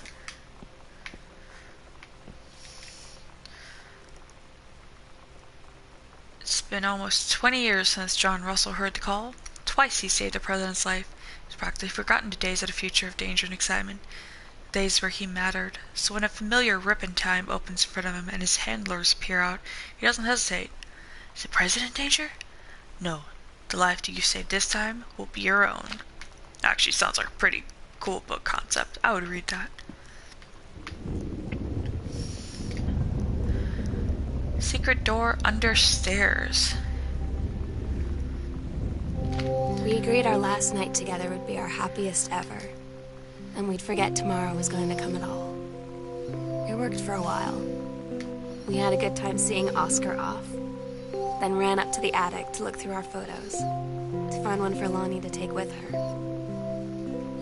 It's been almost 20 years since John Russell heard the call. Twice he saved the president's life. He's practically forgotten the days of the future of danger and excitement. Days where he mattered. So when a familiar rip in time opens in front of him and his handlers peer out, he doesn't hesitate. Is the president in danger? No. The life that you saved this time will be your own. Actually, sounds like a pretty cool book concept. I would read that. Secret door under stairs. We agreed our last night together would be our happiest ever, and we'd forget tomorrow was going to come at all. It worked for a while. We had a good time seeing Oscar off, then ran up to the attic to look through our photos, to find one for Lonnie to take with her.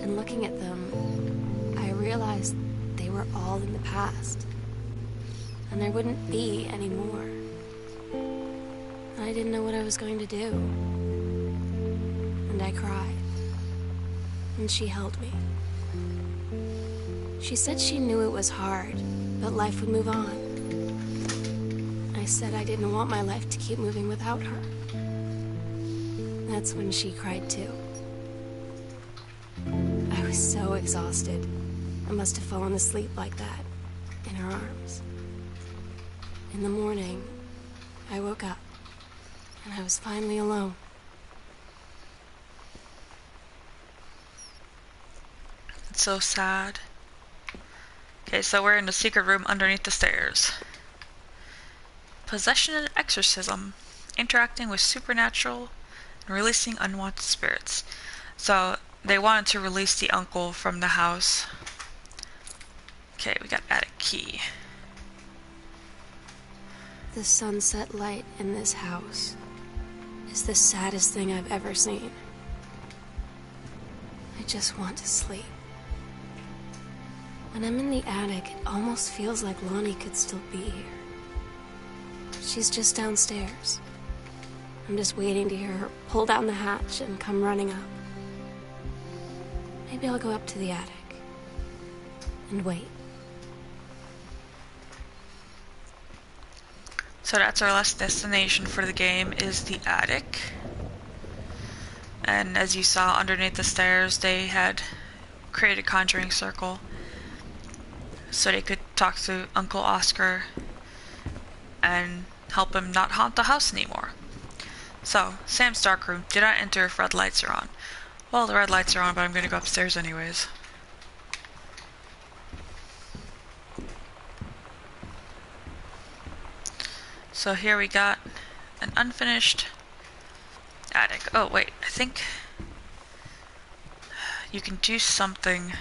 And looking at them, I realized they were all in the past, and there wouldn't be any more. And I didn't know what I was going to do. And I cried, and she held me. She said she knew it was hard, but life would move on. I said I didn't want my life to keep moving without her. That's when she cried too. I was so exhausted. I must have fallen asleep like that, in her arms. In the morning, I woke up, and I was finally alone. It's so sad. Okay, so we're in the secret room underneath the stairs. Possession and exorcism. Interacting with supernatural and releasing unwanted spirits. So, they wanted to release the uncle from the house. Okay, we got attic key. The sunset light in this house is the saddest thing I've ever seen. I just want to sleep. When I'm in the attic, it almost feels like Lonnie could still be here. She's just downstairs. I'm just waiting to hear her pull down the hatch and come running up. Maybe I'll go up to the attic and wait. So that's our last destination for the game, is the attic. And as you saw underneath the stairs, they had created a conjuring circle so they could talk to Uncle Oscar and help him not haunt the house anymore. So, Sam's dark room. Do not enter if red lights are on. Well, the red lights are on, but I'm gonna go upstairs anyways. So here we got an unfinished attic. Oh wait, I think you can do something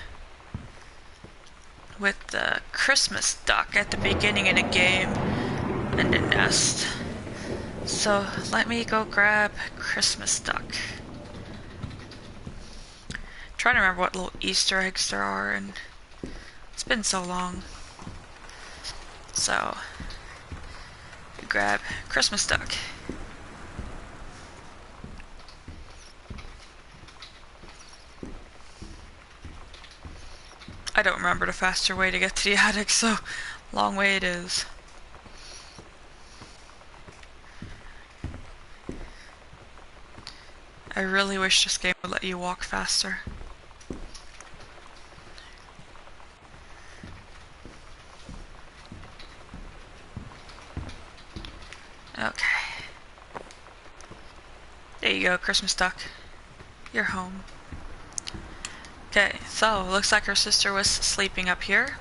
with the Christmas duck at the beginning of the game and the nest. So let me go grab Christmas duck. Trying to remember what little Easter eggs there are, and it's been so long. So grab Christmas duck. I don't remember the faster way to get to the attic, so long way it is. I really wish this game would let you walk faster. Okay. There you go, Christmas duck. You're home. Okay, so looks like her sister was sleeping up here.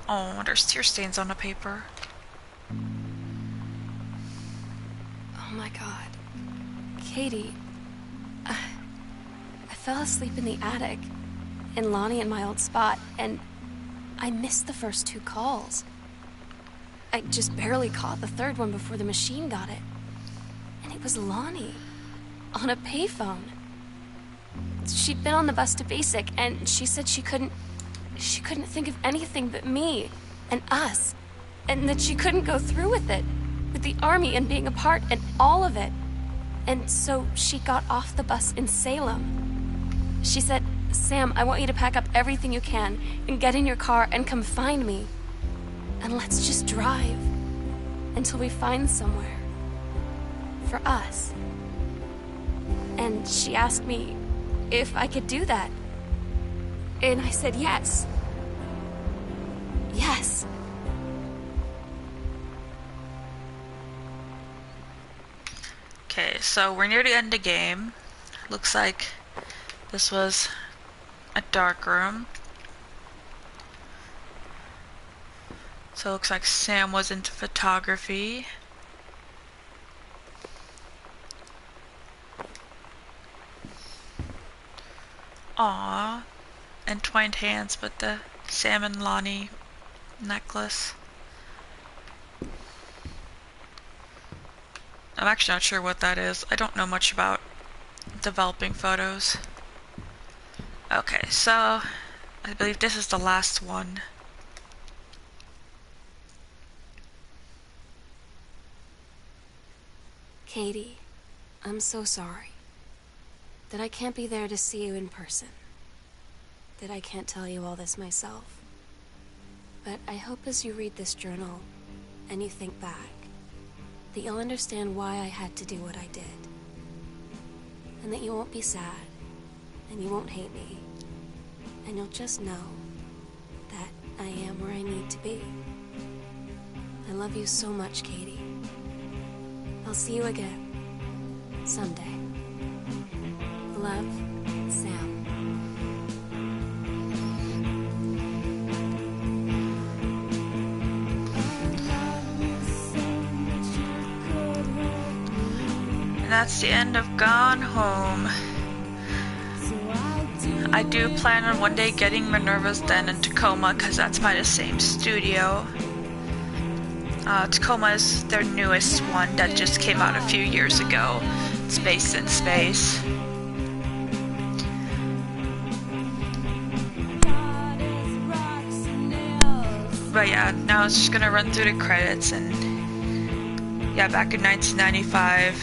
Oh, there's tear stains on the paper. Oh my god. Katie, I fell asleep in the attic, in Lonnie and my old spot, and I missed the first 2 calls. I just barely caught the third one before the machine got it. And it was Lonnie, on a payphone. She'd been on the bus to Basic, and she said she couldn't think of anything but me and us, and that she couldn't go through with it, with the army and being apart and all of it. And so she got off the bus in Salem. She said, "Sam, I want you to pack up everything you can and get in your car and come find me. And let's just drive until we find somewhere." for us. And she asked me if I could do that. And I said yes. Yes. Okay, so we're near the end of the game. Looks like this was a dark room. So it looks like Sam was into photography. Aww. Entwined hands with the Sam and Lonnie necklace. I'm actually not sure what that is. I don't know much about developing photos. Okay, so I believe this is the last one. Katie, I'm so sorry that I can't be there to see you in person, that I can't tell you all this myself. But I hope as you read this journal and you think back, that you'll understand why I had to do what I did. And that you won't be sad, and you won't hate me, and you'll just know that I am where I need to be. I love you so much, Katie. I'll see you again, someday. Love, Sam. And that's the end of Gone Home. I do plan on one day getting Minerva's Den in Tacoma because that's by the same studio. Tacoma is their newest one that just came out a few years ago. It's based in space. But yeah, now it's just gonna run through the credits, and yeah, back in 1995,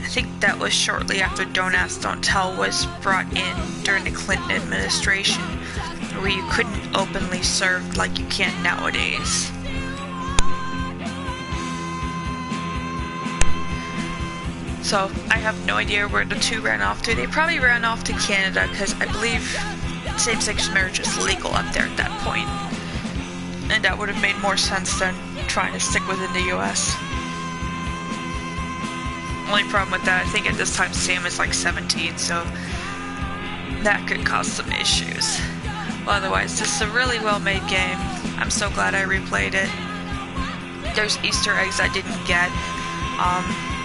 I think that was shortly after Don't Ask, Don't Tell was brought in during the Clinton administration, where you couldn't openly serve like you can nowadays. So I have no idea where the two ran off to. They probably ran off to Canada because I believe same-sex marriage is legal up there at that point. And that would have made more sense than trying to stick within the US. Only problem with that, I think at this time Sam is like 17, so that could cause some issues. Well, otherwise, this is a really well-made game. I'm so glad I replayed it. There's Easter eggs I didn't get.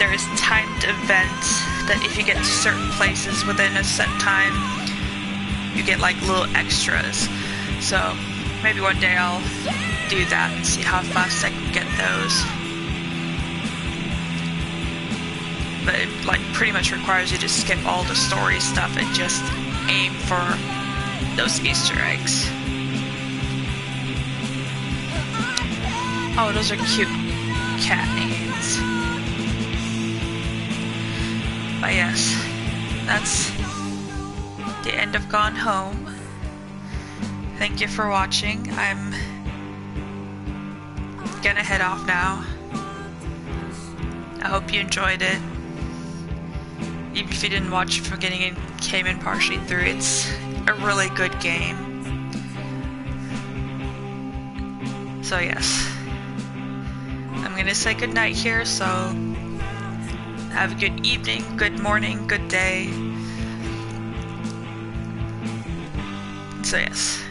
There's timed events that if you get to certain places within a set time, you get like little extras. So maybe one day I'll do that and see how fast I can get those. But it like pretty much requires you to skip all the story stuff and just aim for those Easter eggs. Oh, those are cute cat names. But yes, that's the end of Gone Home. Thank you for watching. I'm gonna head off now. I hope you enjoyed it. Even if you didn't watch it from beginning and came in partially through, it's a really good game. So yes, I'm gonna say goodnight here, so have a good evening, good morning, good day. So yes.